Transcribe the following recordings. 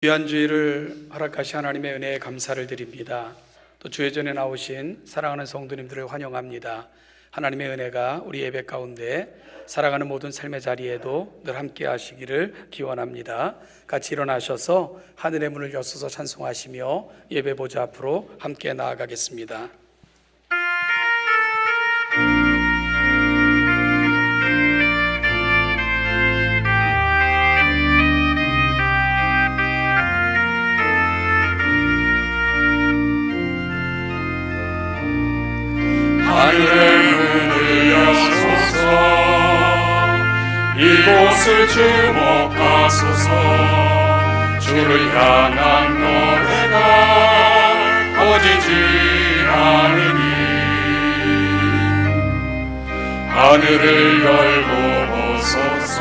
귀한 주일을 허락하신 하나님의 은혜에 감사를 드립니다. 또 주의 전에 나오신 사랑하는 성도님들을 환영합니다. 하나님의 은혜가 우리 예배 가운데 살아가는 모든 삶의 자리에도 늘 함께 하시기를 기원합니다. 같이 일어나셔서 하늘의 문을 여서서 찬송하시며 예배 보좌 앞으로 함께 나아가겠습니다. 하늘의 문을 여소서, 이곳을 주목하소서. 주를 향한 노래가 꺼지지 않으니 하늘을 열고 보소서.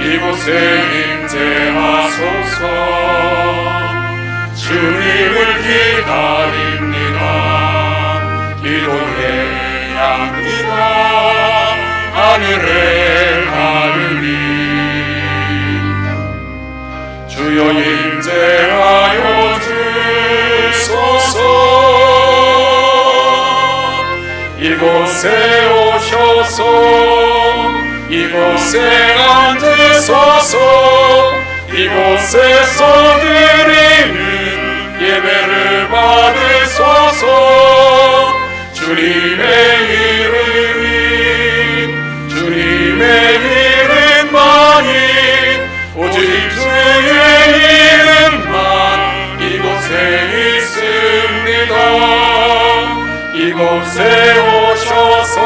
이곳에 임재하소서. 주님을 기다립니다. 기도의 양이라 하늘에 가르니 주여 임재하여 주소서. 이곳에 오셔서 이곳에 앉으소서. 이곳에서 드리는 예배를 받으소서. 주님의 이름만이 오직 주의 이름만 이곳에 있습니다. 이곳에 오셔서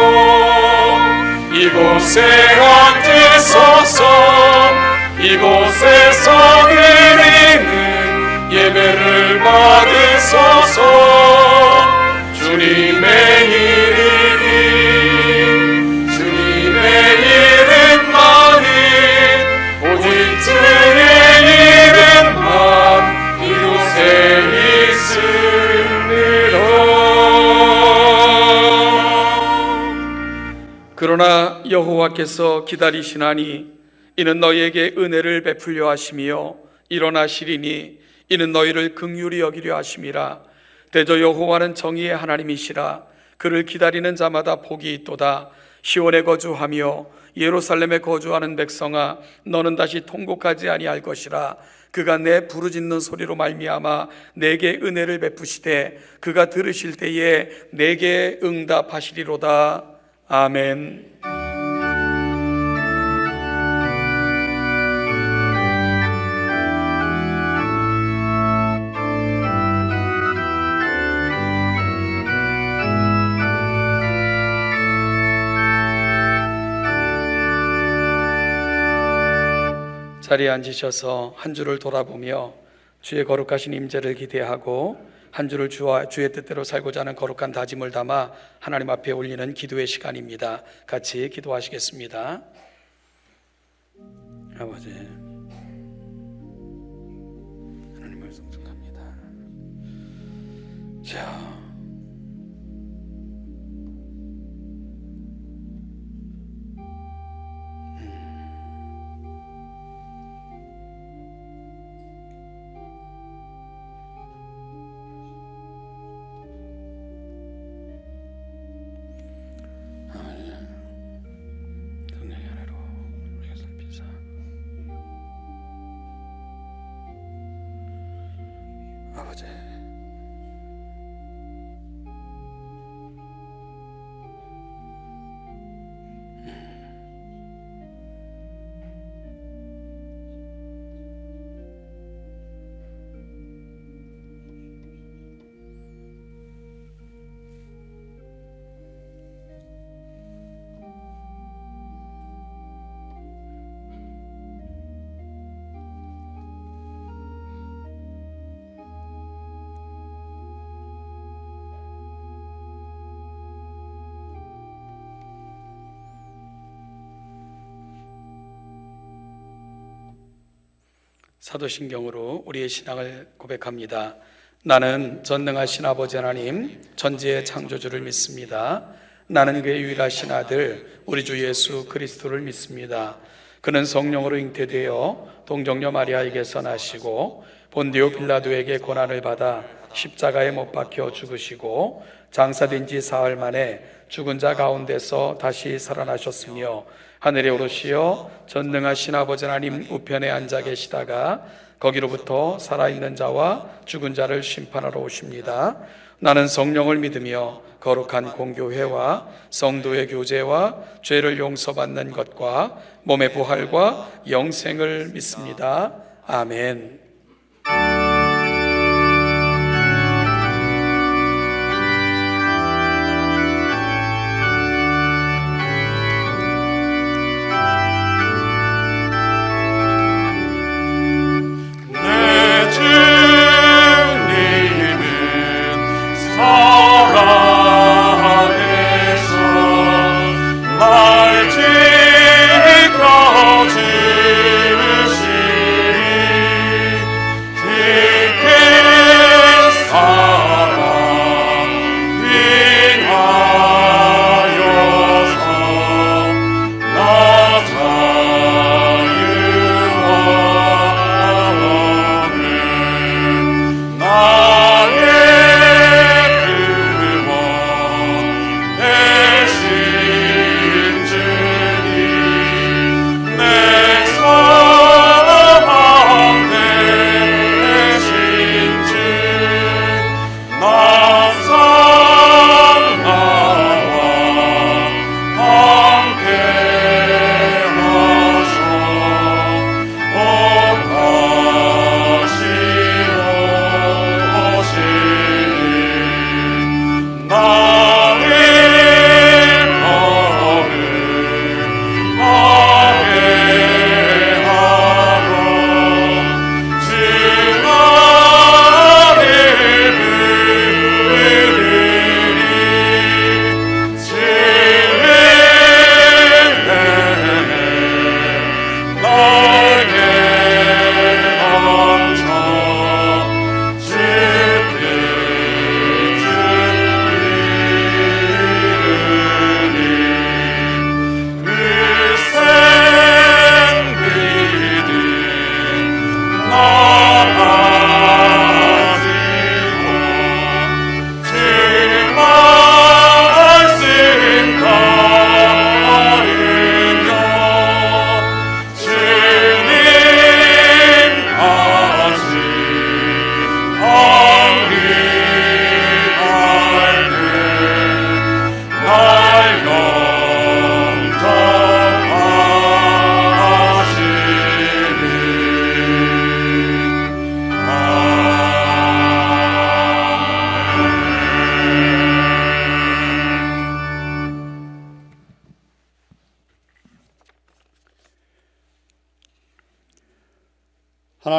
이곳에 앉으소서. 이곳에서 드리는 예배를 받으소서. 주님의 이름만이 오직 주의 이름만 이곳에 있습니다. 그러나 여호와께서 기다리시나니 이는 너희에게 은혜를 베풀려 하시며 일어나시리니 이는 너희를 긍휼히 여기려 하심이라. 대저 여호와는 정의의 하나님이시라. 그를 기다리는 자마다 복이 있도다. 시온에 거주하며 예루살렘에 거주하는 백성아, 너는 다시 통곡하지 아니할 것이라. 그가 내 부르짖는 소리로 말미암아 내게 은혜를 베푸시되 그가 들으실 때에 내게 응답하시리로다. 아멘. 자리에 앉으셔서 한 주를 돌아보며 주의 거룩하신 임재를 기대하고 한 주를 주의 뜻대로 살고자 하는 거룩한 다짐을 담아 하나님 앞에 올리는 기도의 시간입니다. 같이 기도하시겠습니다. 아버지, 하나님을 송축합니다. 자, 아버지, 사도신경으로 우리의 신앙을 고백합니다. 나는 전능하신 아버지 하나님 전지의 창조주를 믿습니다. 나는 그의 유일하신 아들 우리 주 예수 그리스도를 믿습니다. 그는 성령으로 잉태되어 동정녀 마리아에게서 나시고 본디오 빌라도에게 고난을 받아 십자가에 못 박혀 죽으시고 장사된 지 사흘 만에 죽은 자 가운데서 다시 살아나셨으며 하늘에 오르시어 전능하신 아버지 하나님 우편에 앉아 계시다가 거기로부터 살아있는 자와 죽은 자를 심판하러 오십니다. 나는 성령을 믿으며 거룩한 공교회와 성도의 교제와 죄를 용서받는 것과 몸의 부활과 영생을 믿습니다. 아멘.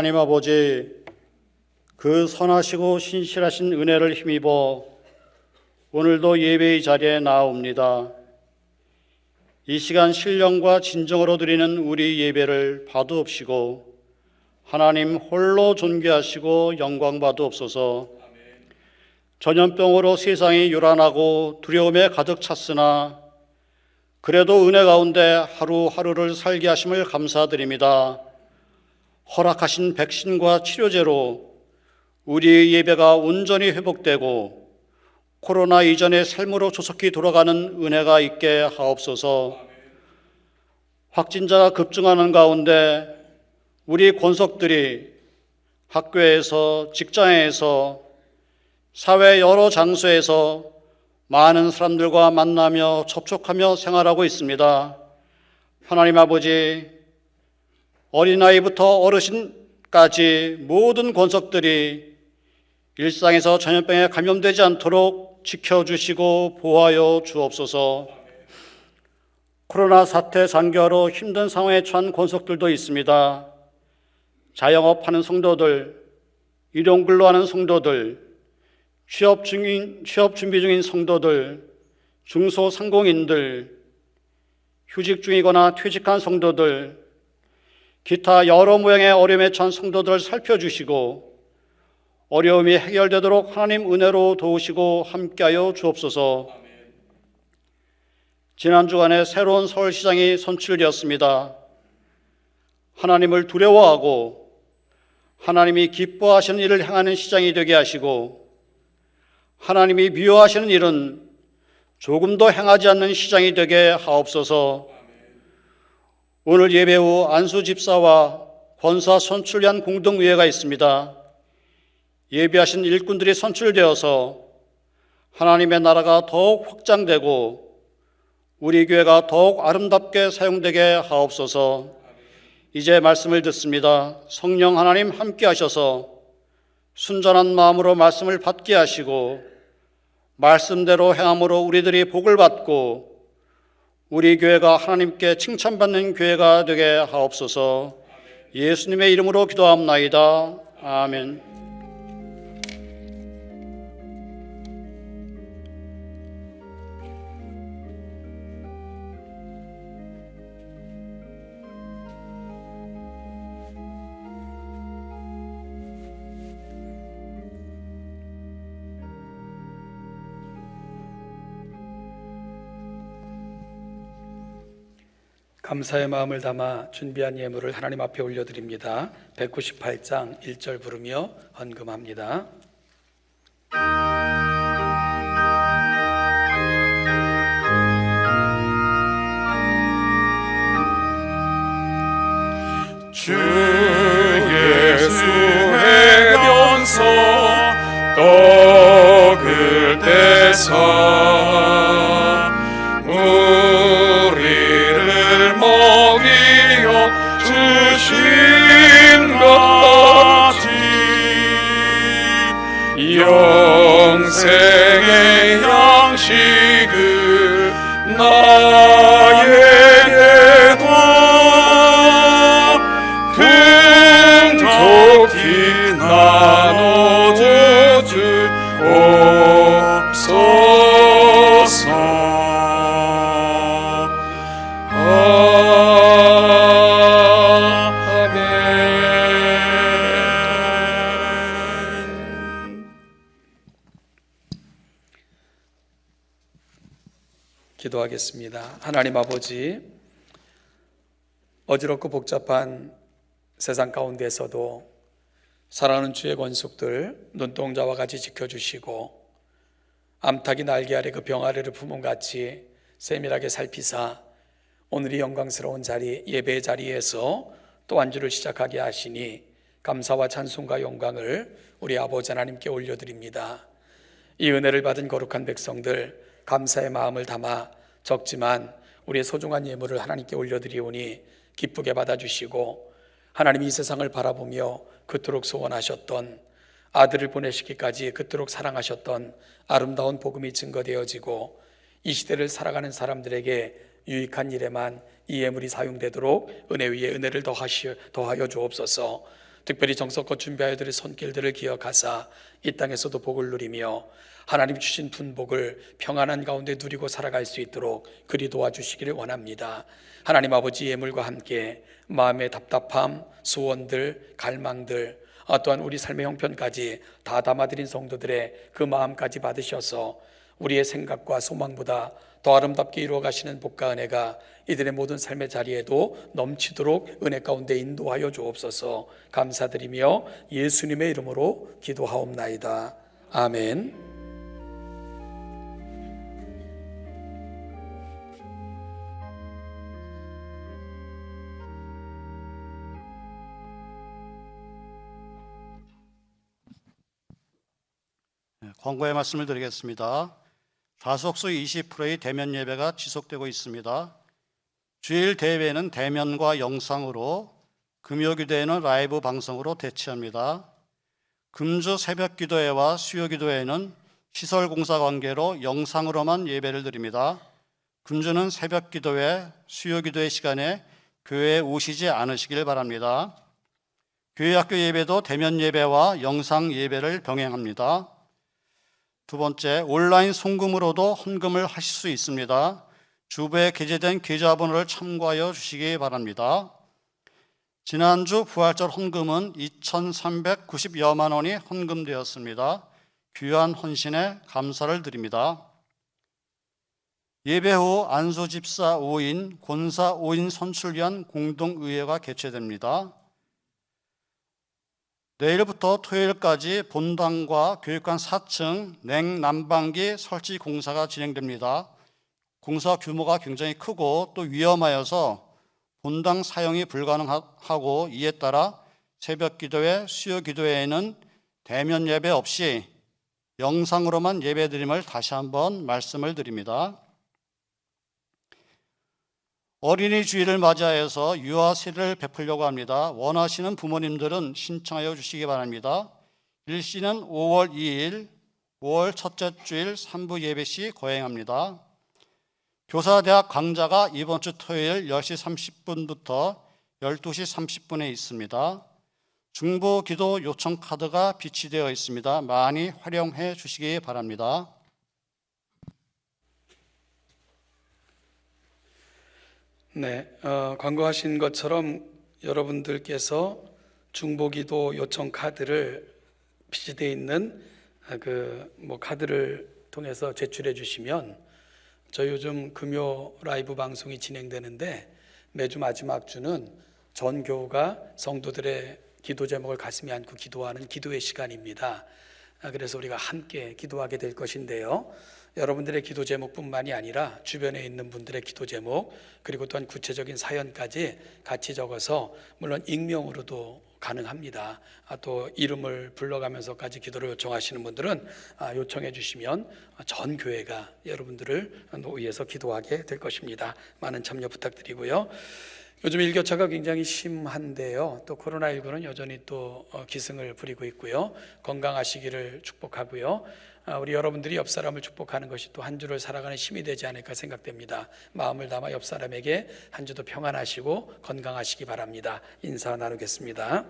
하나님 아버지, 그 선하시고 신실하신 은혜를 힘입어 오늘도 예배의 자리에 나아옵니다. 이 시간 신령과 진정으로 드리는 우리 예배를 받으옵시고 하나님 홀로 존귀하시고 영광 받으옵소서. 전염병으로 세상이 요란하고 두려움에 가득 찼으나 그래도 은혜 가운데 하루하루를 살게 하심을 감사드립니다. 허락하신 백신과 치료제로 우리의 예배가 온전히 회복되고 코로나 이전의 삶으로 조속히 돌아가는 은혜가 있게 하옵소서. 확진자가 급증하는 가운데 우리 권속들이 학교에서, 직장에서, 사회 여러 장소에서 많은 사람들과 만나며 접촉하며 생활하고 있습니다. 하나님 아버지, 어린아이부터 어르신까지 모든 권속들이 일상에서 전염병에 감염되지 않도록 지켜주시고 보호하여 주옵소서. 코로나 사태 장기화로 힘든 상황에 처한 권속들도 있습니다. 자영업하는 성도들, 일용근로하는 성도들, 취업 준비 중인 성도들, 중소상공인들, 휴직 중이거나 퇴직한 성도들, 기타 여러 모양의 어려움에 처한 성도들을 살펴주시고 어려움이 해결되도록 하나님 은혜로 도우시고 함께하여 주옵소서. 지난 주간에 새로운 서울시장이 선출되었습니다. 하나님을 두려워하고 하나님이 기뻐하시는 일을 행하는 시장이 되게 하시고 하나님이 미워하시는 일은 조금도 행하지 않는 시장이 되게 하옵소서. 오늘 예배 후 안수 집사와 권사 선출을 위한 공동의회가 있습니다. 예배하신 일꾼들이 선출되어서 하나님의 나라가 더욱 확장되고 우리 교회가 더욱 아름답게 사용되게 하옵소서. 이제 말씀을 듣습니다. 성령 하나님 함께 하셔서 순전한 마음으로 말씀을 받게 하시고 말씀대로 행함으로 우리들이 복을 받고 우리 교회가 하나님께 칭찬받는 교회가 되게 하옵소서. 예수님의 이름으로 기도합나이다. 아멘. 감사의 마음을 담아 준비한 예물을 하나님 앞에 올려드립니다. 198장 1절 부르며 헌금합니다. 주 예수의 변소 떡을 떼사 우리를 먹이어 주신 같이 영생의 양식을 나에게도 풍족히 나눠주옵소서. 기도하겠습니다. 하나님 아버지, 어지럽고 복잡한 세상 가운데서도 사랑하는 주의 권속들 눈동자와 같이 지켜주시고 암탉이 날개 아래 그 병 아래를 품음같이 세밀하게 살피사 오늘이 영광스러운 자리 예배의 자리에서 또 안주를 시작하게 하시니 감사와 찬송과 영광을 우리 아버지 하나님께 올려드립니다. 이 은혜를 받은 거룩한 백성들 감사의 마음을 담아 적지만 우리의 소중한 예물을 하나님께 올려드리오니 기쁘게 받아주시고 하나님이 이 세상을 바라보며 그토록 소원하셨던 아들을 보내시기까지 그토록 사랑하셨던 아름다운 복음이 증거되어지고 이 시대를 살아가는 사람들에게 유익한 일에만 이 예물이 사용되도록 은혜 위에 은혜를 더하여 주옵소서. 특별히 정성껏 준비하여 드릴 손길들을 기억하사 이 땅에서도 복을 누리며 하나님 주신 분복을 평안한 가운데 누리고 살아갈 수 있도록 그리 도와주시기를 원합니다. 하나님 아버지 예물과 함께 마음의 답답함, 소원들, 갈망들 또한 우리 삶의 형편까지 다 담아드린 성도들의 그 마음까지 받으셔서 우리의 생각과 소망보다 더 아름답게 이루어 가시는 복과 은혜가 이들의 모든 삶의 자리에도 넘치도록 은혜 가운데 인도하여 주옵소서. 감사드리며 예수님의 이름으로 기도하옵나이다. 아멘. 광고의 말씀을 드리겠습니다. 좌석수 20%의 대면 예배가 지속되고 있습니다. 주일 대회는 대면과 영상으로, 금요기도회는 라이브 방송으로 대체합니다. 금주 새벽기도회와 수요기도회는 시설공사 관계로 영상으로만 예배를 드립니다. 금주는 새벽기도회, 수요기도회 시간에 교회에 오시지 않으시길 바랍니다. 교회학교 예배도 대면 예배와 영상 예배를 병행합니다. 두 번째, 온라인 송금으로도 헌금을 하실 수 있습니다. 주부에 게재된 계좌번호를 참고하여 주시기 바랍니다. 지난주 부활절 헌금은 2,390여만 원이 헌금되었습니다. 귀한 헌신에 감사를 드립니다. 예배 후 안수 집사 5인, 권사 5인 선출 위한 공동의회가 개최됩니다. 내일부터 토요일까지 본당과 교육관 4층 냉난방기 설치 공사가 진행됩니다. 공사 규모가 굉장히 크고 또 위험하여서 본당 사용이 불가능하고, 이에 따라 새벽 기도회, 수요 기도회에는 대면 예배 없이 영상으로만 예배드림을 다시 한번 말씀을 드립니다. 어린이 주일을 맞이하여서 유아 세례를 베풀려고 합니다. 원하시는 부모님들은 신청하여 주시기 바랍니다. 일시는 5월 2일, 5월 첫째 주일 3부 예배 시 거행합니다. 교사대학 강좌가 이번 주 토요일 10시 30분부터 12시 30분에 있습니다. 중보 기도 요청 카드가 비치되어 있습니다. 많이 활용해 주시기 바랍니다. 네, 광고하신 것처럼 여러분들께서 중보기도 요청 카드를 비치되어 있는 카드를 통해서 제출해 주시면, 저희 요즘 금요 라이브 방송이 진행되는데 매주 마지막 주는 전 교우가 성도들의 기도 제목을 가슴에 안고 기도하는 기도의 시간입니다. 그래서 우리가 함께 기도하게 될 것인데요, 여러분들의 기도 제목뿐만이 아니라 주변에 있는 분들의 기도 제목, 그리고 또한 구체적인 사연까지 같이 적어서, 물론 익명으로도 가능합니다. 또 이름을 불러가면서까지 기도를 요청하시는 분들은 요청해 주시면 전 교회가 여러분들을 위해서 기도하게 될 것입니다. 많은 참여 부탁드리고요. 요즘 일교차가 굉장히 심한데요, 또 코로나19는 여전히 또 기승을 부리고 있고요. 건강하시기를 축복하고요. 우리 여러분들이 옆 사람을 축복하는 것이 또 한 주를 살아가는 힘이 되지 않을까 생각됩니다. 마음을 담아 옆 사람에게 한 주도 평안하시고 건강하시기 바랍니다. 인사 나누겠습니다.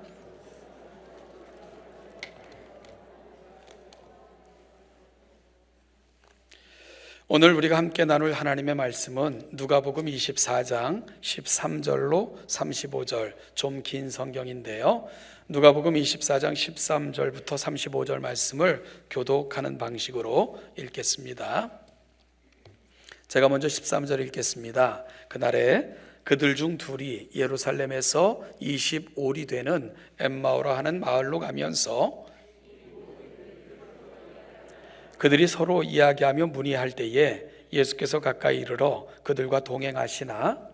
오늘 우리가 함께 나눌 하나님의 말씀은 누가복음 24장 13절로 35절, 좀 긴 성경인데요, 누가복음 24장 13절부터 35절 말씀을 교독하는 방식으로 읽겠습니다. 제가 먼저 13절 읽겠습니다. 그날에 그들 중 둘이 예루살렘에서 25리 되는 엠마오라 하는 마을로 가면서 그들이 서로 이야기하며 문의할 때에 예수께서 가까이 이르러 그들과 동행하시나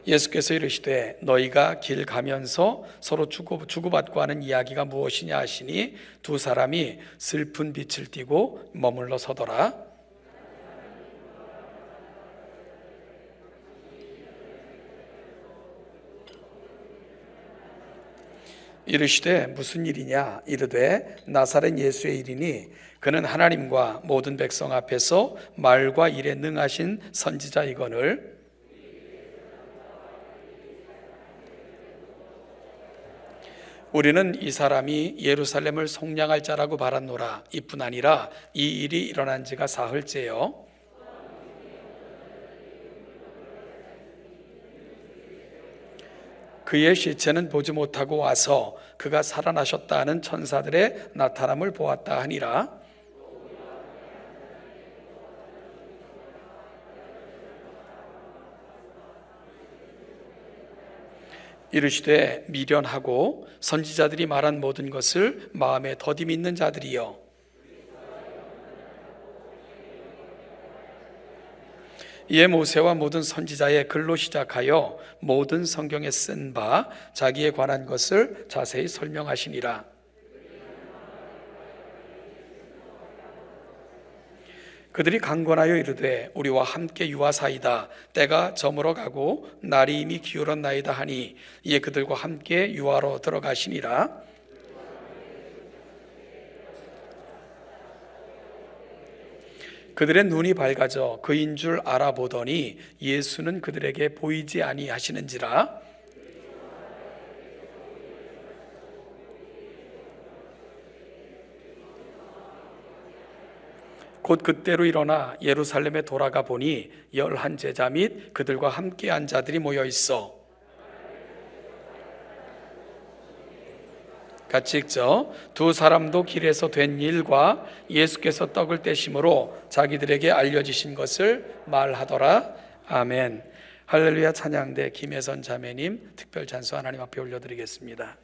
예수께서 이르시되 너희가 길 가면서 서로 주고받고 하는 이야기가 무엇이냐 하시니 두 사람이 슬픈 빛을 띠고 머물러 서더라. 이르시되 무슨 일이냐? 이르되 나사렛 예수의 일이니 그는 하나님과 모든 백성 앞에서 말과 일에 능하신 선지자이거늘 우리는 이 사람이 예루살렘을 속량할 자라고 바랐노라. 이뿐 아니라 이 일이 일어난 지가 사흘째요. 그의 시체는 보지 못하고 와서 그가 살아나셨다 하는 천사들의 나타남을 보았다 하니라. 이르시되 미련하고 선지자들이 말한 모든 것을 마음에 더디 믿는 자들이여, 이에 모세와 모든 선지자의 글로 시작하여 모든 성경에 쓴 바 자기에 관한 것을 자세히 설명하시니라. 그들이 강권하여 이르되 우리와 함께 유하사이다. 때가 저물어 가고 날이 이미 기울었나이다 하니 이에 그들과 함께 유하로 들어가시니라. 그들의 눈이 밝아져 그인 줄 알아보더니 예수는 그들에게 보이지 아니하시는지라. 곧 그때로 일어나 예루살렘에 돌아가 보니 11 제자 및 그들과 함께한 자들이 모여 있어 같이 읽죠. 두 사람도 길에서 된 일과 예수께서 떡을 떼심으로 자기들에게 알려지신 것을 말하더라. 아멘. 할렐루야. 찬양대 김혜선 자매님 특별 찬송 하나님 앞에 올려드리겠습니다.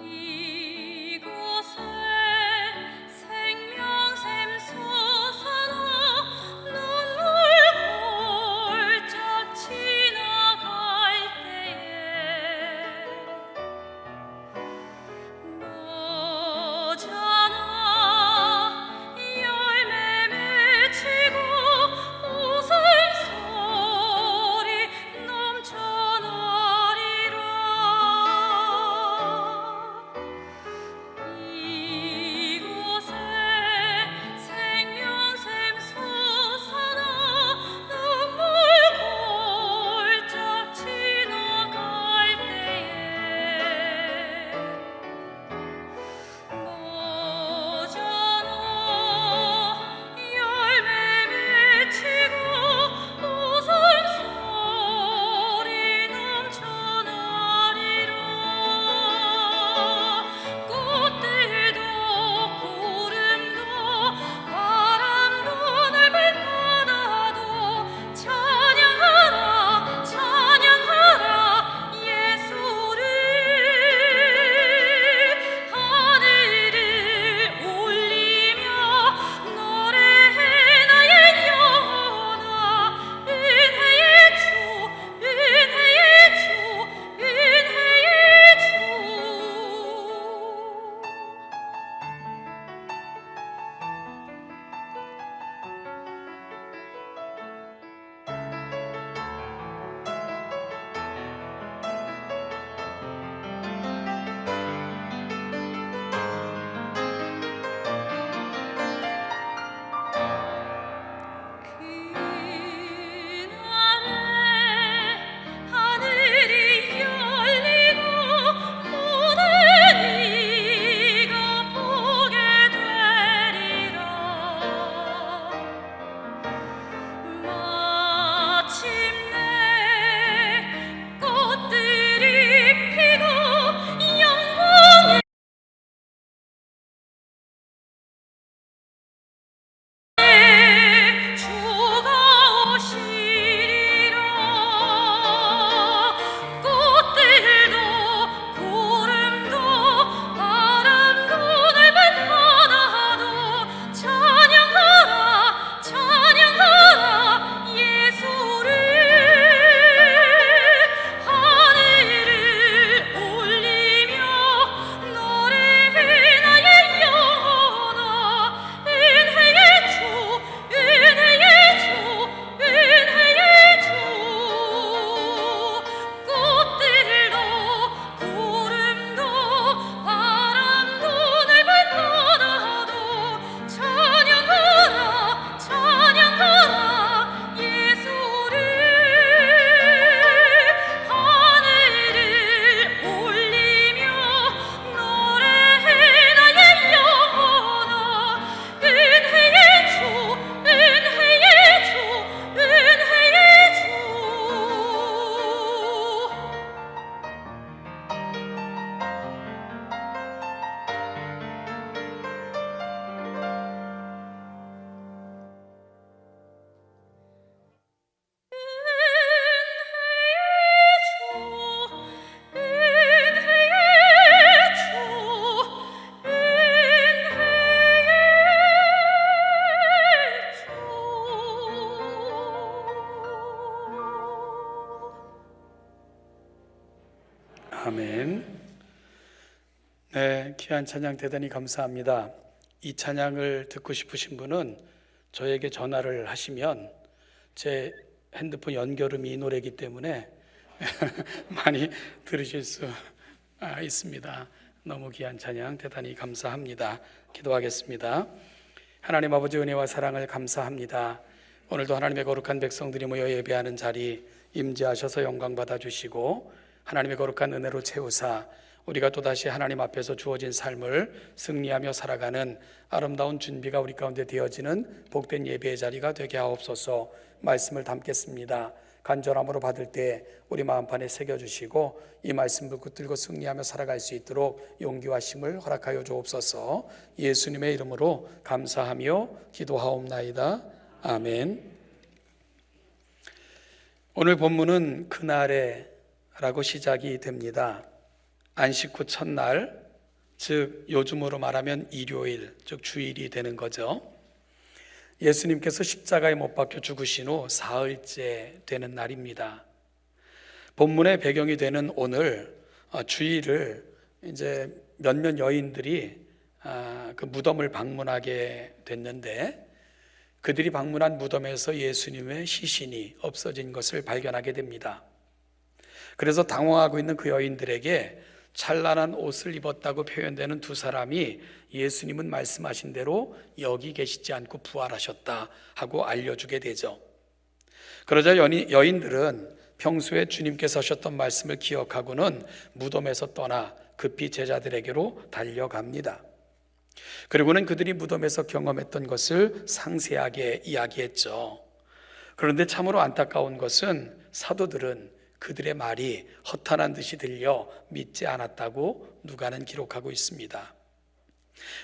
이곳에 생명샘 솟아나 눈물 골짝 지나갈 때에 너잖아 열매 맺히고 웃음소리 넘쳐나리라. 이곳에 생명샘 솟아나 눈물 골짝 지나갈 때에 너잖아 열매 맺히고 웃음소리 넘쳐나리라. 꽃들도 구름도 바람도 넓은 바다도 찬양하라 찬양하라 예수를. 하늘을 울리며 노래해 나의 영혼아. 은혜의 주 은혜의 주 은혜의 주. 그날에 하늘이 열리고 모든 이가 보게 되리라. 마침내 꽃들이 피고 영광의 주가 오시리라. 꽃들도 구름도 바람도 넓은 바다도 찬양하라 찬양하라 예수를. 하늘을 울리며 노래해 나의 영혼아. 은혜의 주 은혜의 주 은혜의 주. 꽃들도 구름도 바람도 넓은 바다도 찬양하라 찬양하라 예수를. 하늘을 울리며 노래해 나의 영혼아. 은혜의 주 은혜의 주 은혜의 주. 아멘. 네, 귀한 찬양 대단히 감사합니다. 이 찬양을 듣고 싶으신 분은 저에게 전화를 하시면 제 핸드폰 연결음이 이 노래이기 때문에 많이 들으실 수 있습니다. 너무 귀한 찬양 대단히 감사합니다. 기도하겠습니다. 하나님 아버지 은혜와 사랑을 감사합니다. 오늘도 하나님의 거룩한 백성들이 모여 예배하는 자리 임재하셔서 영광 받아주시고 하나님의 거룩한 은혜로 채우사 우리가 또다시 하나님 앞에서 주어진 삶을 승리하며 살아가는 아름다운 준비가 우리 가운데 되어지는 복된 예배의 자리가 되게 하옵소서. 말씀을 담겠습니다. 간절함으로 받을 때 우리 마음판에 새겨주시고 이 말씀을 붙들고 승리하며 살아갈 수 있도록 용기와 힘을 허락하여 주옵소서. 예수님의 이름으로 감사하며 기도하옵나이다. 아멘. 오늘 본문은 그날에 라고 시작이 됩니다. 안식 후 첫날, 즉 요즘으로 말하면 일요일, 즉 주일이 되는 거죠. 예수님께서 십자가에 못 박혀 죽으신 후 사흘째 되는 날입니다. 본문의 배경이 되는 오늘 주일을 이제 몇몇 여인들이 그 무덤을 방문하게 됐는데, 그들이 방문한 무덤에서 예수님의 시신이 없어진 것을 발견하게 됩니다. 그래서 당황하고 있는 그 여인들에게 찬란한 옷을 입었다고 표현되는 두 사람이 예수님은 말씀하신 대로 여기 계시지 않고 부활하셨다 하고 알려주게 되죠. 그러자 여인들은 평소에 주님께서 하셨던 말씀을 기억하고는 무덤에서 떠나 급히 제자들에게로 달려갑니다. 그리고는 그들이 무덤에서 경험했던 것을 상세하게 이야기했죠. 그런데 참으로 안타까운 것은 사도들은 그들의 말이 허탄한 듯이 들려 믿지 않았다고 누가는 기록하고 있습니다.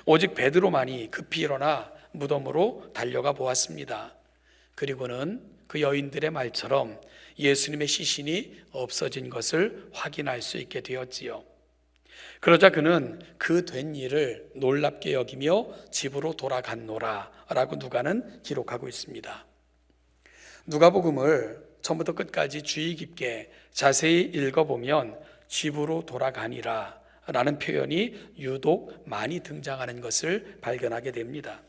오직 베드로만이 급히 일어나 무덤으로 달려가 보았습니다. 그리고는 그 여인들의 말처럼 예수님의 시신이 없어진 것을 확인할 수 있게 되었지요. 그러자 그는 그 된 일을 놀랍게 여기며 집으로 돌아갔노라 라고 누가는 기록하고 있습니다. 누가복음을 처음부터 끝까지 주의 깊게 자세히 읽어보면 집으로 돌아가니라 라는 표현이 유독 많이 등장하는 것을 발견하게 됩니다.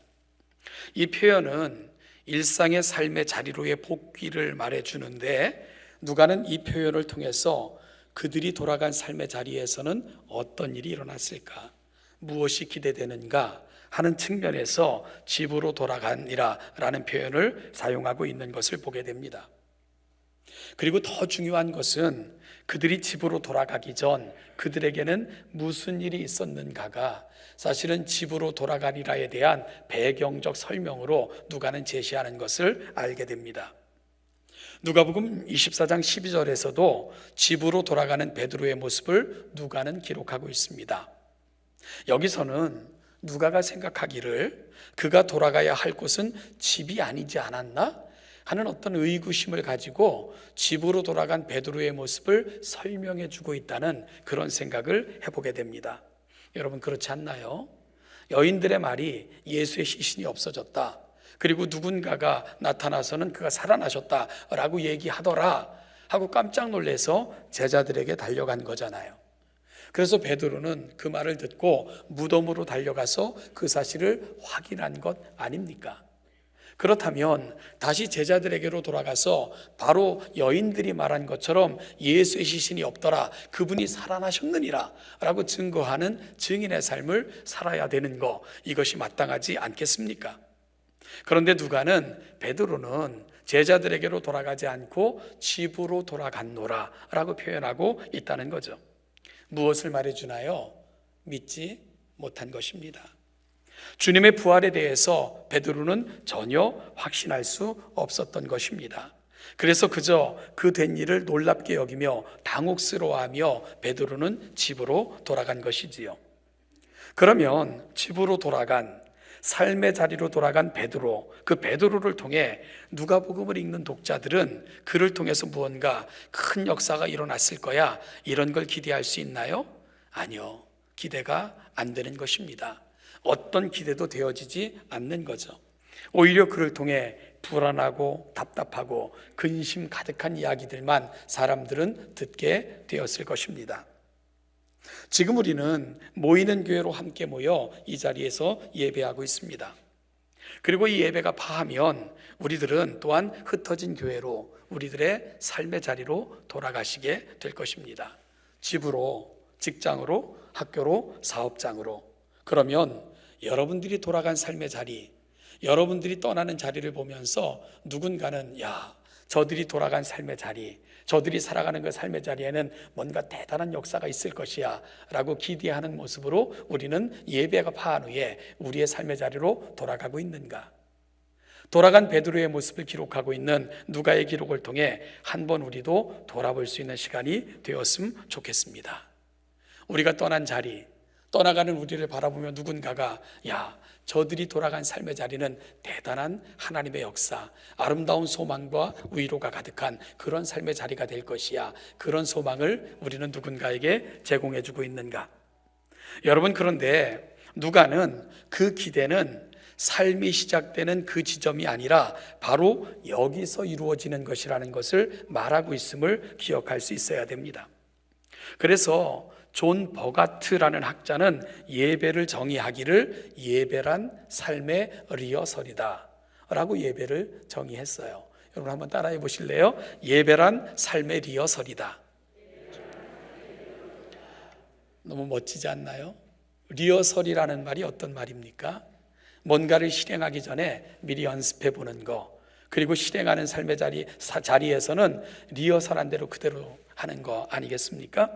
이 표현은 일상의 삶의 자리로의 복귀를 말해주는데, 누가는 이 표현을 통해서 그들이 돌아간 삶의 자리에서는 어떤 일이 일어났을까, 무엇이 기대되는가 하는 측면에서 집으로 돌아가니라 라는 표현을 사용하고 있는 것을 보게 됩니다. 그리고 더 중요한 것은 그들이 집으로 돌아가기 전 그들에게는 무슨 일이 있었는가가 사실은 집으로 돌아가리라에 대한 배경적 설명으로 누가는 제시하는 것을 알게 됩니다. 누가복음 24장 12절에서도 집으로 돌아가는 베드로의 모습을 누가는 기록하고 있습니다. 여기서는 누가가 생각하기를 그가 돌아가야 할 곳은 집이 아니지 않았나 하는 어떤 의구심을 가지고 집으로 돌아간 베드로의 모습을 설명해 주고 있다는 그런 생각을 해보게 됩니다. 여러분, 그렇지 않나요? 여인들의 말이 예수의 시신이 없어졌다, 그리고 누군가가 나타나서는 그가 살아나셨다라고 얘기하더라 하고 깜짝 놀라서 제자들에게 달려간 거잖아요. 그래서 베드로는 그 말을 듣고 무덤으로 달려가서 그 사실을 확인한 것 아닙니까? 그렇다면 다시 제자들에게로 돌아가서 바로 여인들이 말한 것처럼 예수의 시신이 없더라, 그분이 살아나셨느니라 라고 증거하는 증인의 삶을 살아야 되는 거, 이것이 마땅하지 않겠습니까? 그런데 누가는 베드로는 제자들에게로 돌아가지 않고 집으로 돌아갔노라 라고 표현하고 있다는 거죠. 무엇을 말해주나요? 믿지 못한 것입니다. 주님의 부활에 대해서 베드로는 전혀 확신할 수 없었던 것입니다. 그래서 그저 그 된 일을 놀랍게 여기며 당혹스러워하며 베드로는 집으로 돌아간 것이지요. 그러면 집으로 돌아간, 삶의 자리로 돌아간 베드로, 그 베드로를 통해 누가복음을 읽는 독자들은 그를 통해서 무언가 큰 역사가 일어났을 거야, 이런 걸 기대할 수 있나요? 아니요, 기대가 안 되는 것입니다. 어떤 기대도 되어지지 않는 거죠. 오히려 그를 통해 불안하고 답답하고 근심 가득한 이야기들만 사람들은 듣게 되었을 것입니다. 지금 우리는 모이는 교회로 함께 모여 이 자리에서 예배하고 있습니다. 그리고 이 예배가 파하면 우리들은 또한 흩어진 교회로, 우리들의 삶의 자리로 돌아가시게 될 것입니다. 집으로, 직장으로, 학교로, 사업장으로. 그러면 여러분들이 돌아간 삶의 자리, 여러분들이 떠나는 자리를 보면서 누군가는 야, 저들이 돌아간 삶의 자리, 저들이 살아가는 그 삶의 자리에는 뭔가 대단한 역사가 있을 것이야 라고 기대하는 모습으로 우리는 예배가 파한 후에 우리의 삶의 자리로 돌아가고 있는가? 돌아간 베드로의 모습을 기록하고 있는 누가의 기록을 통해 한번 우리도 돌아볼 수 있는 시간이 되었으면 좋겠습니다. 우리가 떠난 자리, 떠나가는 우리를 바라보며 누군가가 야, 저들이 돌아간 삶의 자리는 대단한 하나님의 역사, 아름다운 소망과 위로가 가득한 그런 삶의 자리가 될 것이야, 그런 소망을 우리는 누군가에게 제공해주고 있는가? 여러분, 그런데 누가는 그 기대는 삶이 시작되는 그 지점이 아니라 바로 여기서 이루어지는 것이라는 것을 말하고 있음을 기억할 수 있어야 됩니다. 그래서 존 버가트라는 학자는 예배를 정의하기를 예배란 삶의 리허설이다 라고 예배를 정의했어요. 여러분 한번 따라해 보실래요? 예배란 삶의 리허설이다. 너무 멋지지 않나요? 리허설이라는 말이 어떤 말입니까? 뭔가를 실행하기 전에 미리 연습해 보는 거, 그리고 실행하는 삶의 자리에서는 리허설한 대로 그대로 하는 거 아니겠습니까?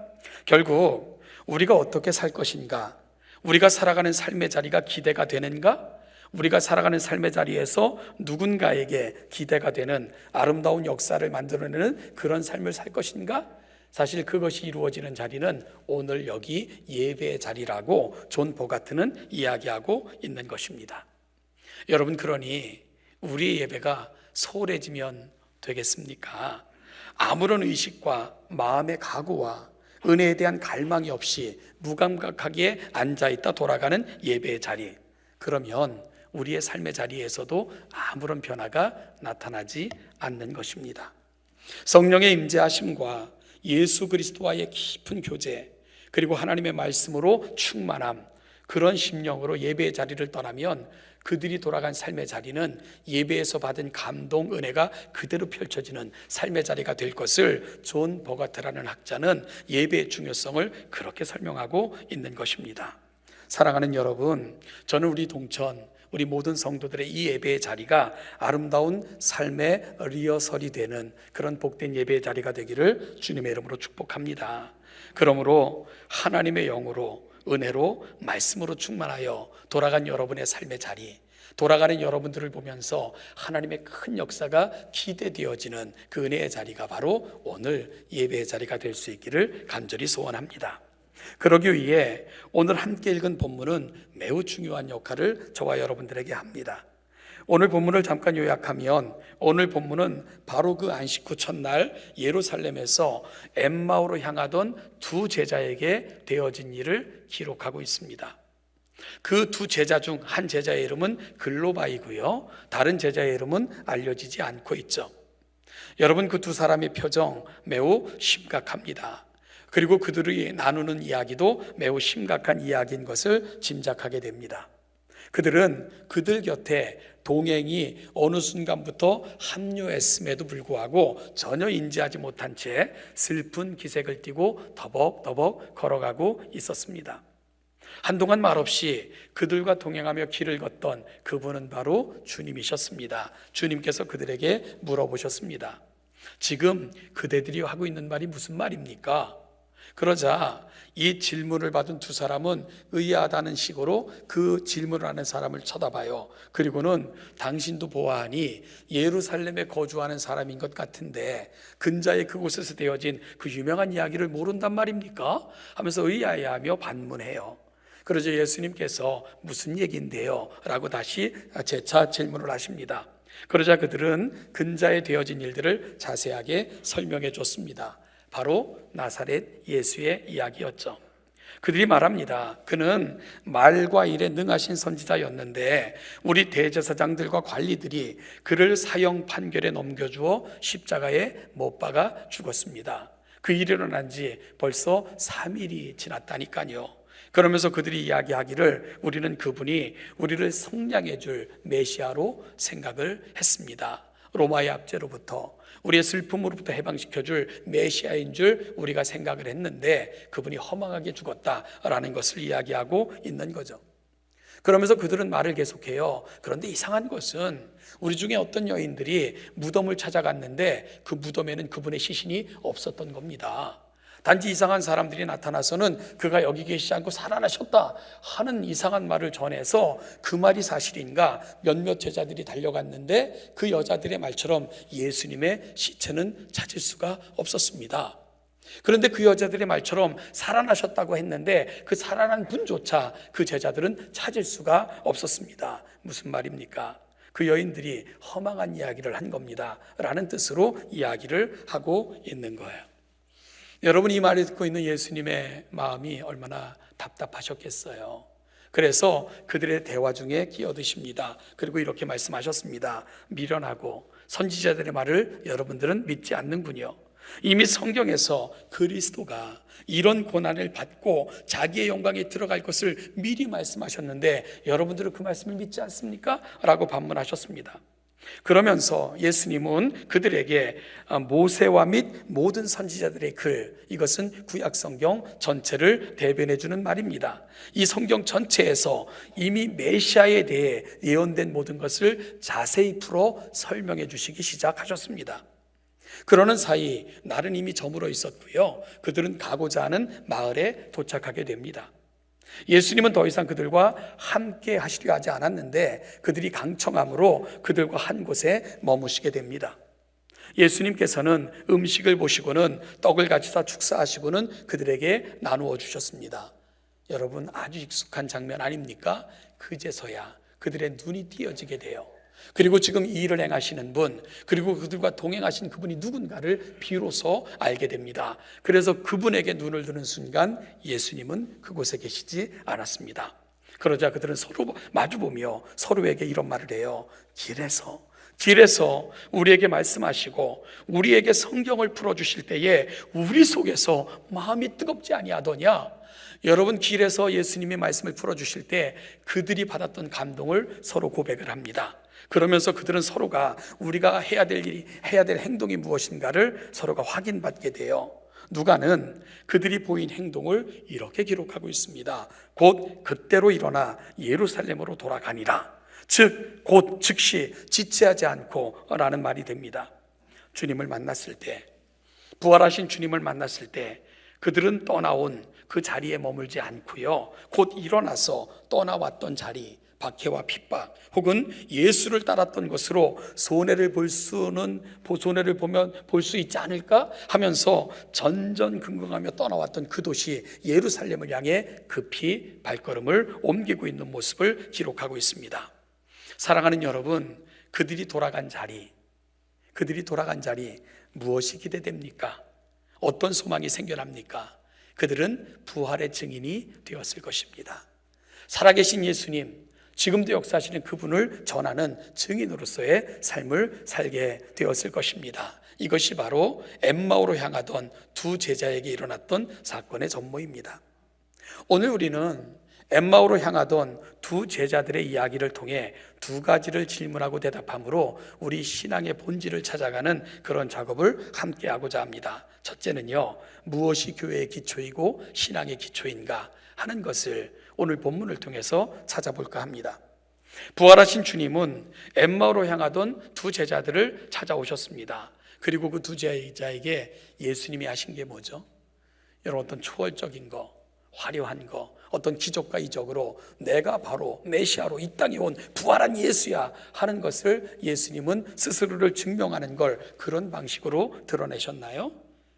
결국 우리가 어떻게 살 것인가, 우리가 살아가는 삶의 자리가 기대가 되는가, 우리가 살아가는 삶의 자리에서 누군가에게 기대가 되는 아름다운 역사를 만들어내는 그런 삶을 살 것인가, 사실 그것이 이루어지는 자리는 오늘 여기 예배의 자리라고 존 버가트는 이야기하고 있는 것입니다. 여러분, 그러니 우리의 예배가 소홀해지면 되겠습니까? 아무런 의식과 마음의 각오와 은혜에 대한 갈망이 없이 무감각하게 앉아있다 돌아가는 예배의 자리, 그러면 우리의 삶의 자리에서도 아무런 변화가 나타나지 않는 것입니다. 성령의 임재하심과 예수 그리스도와의 깊은 교제, 그리고 하나님의 말씀으로 충만함, 그런 심령으로 예배의 자리를 떠나면 그들이 돌아간 삶의 자리는 예배에서 받은 감동, 은혜가 그대로 펼쳐지는 삶의 자리가 될 것을 존 버가트라는 학자는 예배의 중요성을 그렇게 설명하고 있는 것입니다. 사랑하는 여러분, 저는 우리 동천, 우리 모든 성도들의 이 예배의 자리가 아름다운 삶의 리허설이 되는 그런 복된 예배의 자리가 되기를 주님의 이름으로 축복합니다. 그러므로 하나님의 영으로, 은혜로, 말씀으로 충만하여 돌아간 여러분의 삶의 자리, 돌아가는 여러분들을 보면서 하나님의 큰 역사가 기대되어지는 그 은혜의 자리가 바로 오늘 예배의 자리가 될 수 있기를 간절히 소원합니다. 그러기 위해 오늘 함께 읽은 본문은 매우 중요한 역할을 저와 여러분들에게 합니다. 오늘 본문을 잠깐 요약하면, 오늘 본문은 바로 그 안식 후 첫날 예루살렘에서 엠마오로 향하던 두 제자에게 되어진 일을 기록하고 있습니다. 그 두 제자 중 한 제자의 이름은 글로바이고요, 다른 제자의 이름은 알려지지 않고 있죠. 여러분, 그 두 사람의 표정 매우 심각합니다. 그리고 그들이 나누는 이야기도 매우 심각한 이야기인 것을 짐작하게 됩니다. 그들은 그들 곁에 동행이 어느 순간부터 합류했음에도 불구하고 전혀 인지하지 못한 채 슬픈 기색을 띠고 더벅더벅 걸어가고 있었습니다. 한동안 말없이 그들과 동행하며 길을 걷던 그분은 바로 주님이셨습니다. 주님께서 그들에게 물어보셨습니다. 지금 그대들이 하고 있는 말이 무슨 말입니까? 그러자 이 질문을 받은 두 사람은 의아하다는 식으로 그 질문을 하는 사람을 쳐다봐요. 그리고는 당신도 보아하니 예루살렘에 거주하는 사람인 것 같은데 근자에 그곳에서 되어진 그 유명한 이야기를 모른단 말입니까? 하면서 의아해하며 반문해요. 그러자 예수님께서 무슨 얘기인데요? 라고 다시 재차 질문을 하십니다. 그러자 그들은 근자에 되어진 일들을 자세하게 설명해 줬습니다. 바로 나사렛 예수의 이야기였죠. 그들이 말합니다. 그는 말과 일에 능하신 선지자였는데 우리 대제사장들과 관리들이 그를 사형 판결에 넘겨주어 십자가에 못 박아 죽었습니다. 그 일이 일어난 지 벌써 3일이 지났다니까요. 그러면서 그들이 이야기하기를 우리는 그분이 우리를 성량해 줄 메시아로 생각을 했습니다. 로마의 압제로부터, 우리의 슬픔으로부터 해방시켜 줄 메시아인 줄 우리가 생각을 했는데 그분이 허망하게 죽었다라는 것을 이야기하고 있는 거죠. 그러면서 그들은 말을 계속해요. 그런데 이상한 것은 우리 중에 어떤 여인들이 무덤을 찾아갔는데 그 무덤에는 그분의 시신이 없었던 겁니다. 단지 이상한 사람들이 나타나서는 그가 여기 계시지 않고 살아나셨다 하는 이상한 말을 전해서 그 말이 사실인가 몇몇 제자들이 달려갔는데 그 여자들의 말처럼 예수님의 시체는 찾을 수가 없었습니다. 그런데 그 여자들의 말처럼 살아나셨다고 했는데 그 살아난 분조차 그 제자들은 찾을 수가 없었습니다. 무슨 말입니까? 그 여인들이 허망한 이야기를 한 겁니다 라는 뜻으로 이야기를 하고 있는 거예요. 여러분, 이 말을 듣고 있는 예수님의 마음이 얼마나 답답하셨겠어요. 그래서 그들의 대화 중에 끼어드십니다. 그리고 이렇게 말씀하셨습니다. 미련하고 선지자들의 말을 여러분들은 믿지 않는군요. 이미 성경에서 그리스도가 이런 고난을 받고 자기의 영광에 들어갈 것을 미리 말씀하셨는데 여러분들은 그 말씀을 믿지 않습니까? 라고 반문하셨습니다. 그러면서 예수님은 그들에게 모세와 및 모든 선지자들의 글, 이것은 구약 성경 전체를 대변해 주는 말입니다. 이 성경 전체에서 이미 메시아에 대해 예언된 모든 것을 자세히 풀어 설명해 주시기 시작하셨습니다. 그러는 사이 날은 이미 저물어 있었고요. 그들은 가고자 하는 마을에 도착하게 됩니다. 예수님은 더 이상 그들과 함께 하시려 하지 않았는데 그들이 강청함으로 그들과 한 곳에 머무시게 됩니다. 예수님께서는 음식을 보시고는 떡을 가지사 축사하시고는 그들에게 나누어 주셨습니다. 여러분, 아주 익숙한 장면 아닙니까? 그제서야 그들의 눈이 띄어지게 돼요. 그리고 지금 이 일을 행하시는 분, 그리고 그들과 동행하신 그분이 누군가를 비로소 알게 됩니다. 그래서 그분에게 눈을 드는 순간 예수님은 그곳에 계시지 않았습니다. 그러자 그들은 서로 마주보며 서로에게 이런 말을 해요. 길에서 우리에게 말씀하시고 우리에게 성경을 풀어주실 때에 우리 속에서 마음이 뜨겁지 아니하더냐? 여러분, 길에서 예수님의 말씀을 풀어주실 때 그들이 받았던 감동을 서로 고백을 합니다. 그러면서 그들은 서로가 우리가 해야 될 행동이 무엇인가를 서로가 확인받게 돼요. 누가는 그들이 보인 행동을 이렇게 기록하고 있습니다. 곧 그때로 일어나 예루살렘으로 돌아가니라. 즉, 곧 즉시 지체하지 않고 라는 말이 됩니다. 주님을 만났을 때, 부활하신 주님을 만났을 때 그들은 떠나온 그 자리에 머물지 않고요, 곧 일어나서 떠나왔던 자리, 박해와 핍박 혹은 예수를 따랐던 것으로 손해를 볼 수 있지 않을까 하면서 전전긍긍하며 떠나왔던 그 도시 예루살렘을 향해 급히 발걸음을 옮기고 있는 모습을 기록하고 있습니다. 사랑하는 여러분, 그들이 돌아간 자리 무엇이 기대됩니까? 어떤 소망이 생겨납니까? 그들은 부활의 증인이 되었을 것입니다. 살아계신 예수님, 지금도 역사하시는 그분을 전하는 증인으로서의 삶을 살게 되었을 것입니다. 이것이 바로 엠마오로 향하던 두 제자에게 일어났던 사건의 전모입니다. 오늘 우리는 엠마오로 향하던 두 제자들의 이야기를 통해 두 가지를 질문하고 대답함으로 우리 신앙의 본질을 찾아가는 그런 작업을 함께 하고자 합니다. 첫째는요, 무엇이 교회의 기초이고 신앙의 기초인가 하는 것을 오늘 본문을 통해서 찾아볼까 합니다. 부활하신 주님은 엠마오로 향하던 두 제자들을 찾아오셨습니다. 그리고 그 두 제자에게 예수님이 하신 게 뭐죠? 여러분, 어떤 초월적인 거, 화려한 거, 어떤 기적과 이적으로 내가 바로 메시아로 이 땅에 온 부활한 예수야 하는 것을 예수님은 스스로를 증명하는 걸 그런 방식으로 드러내셨나요?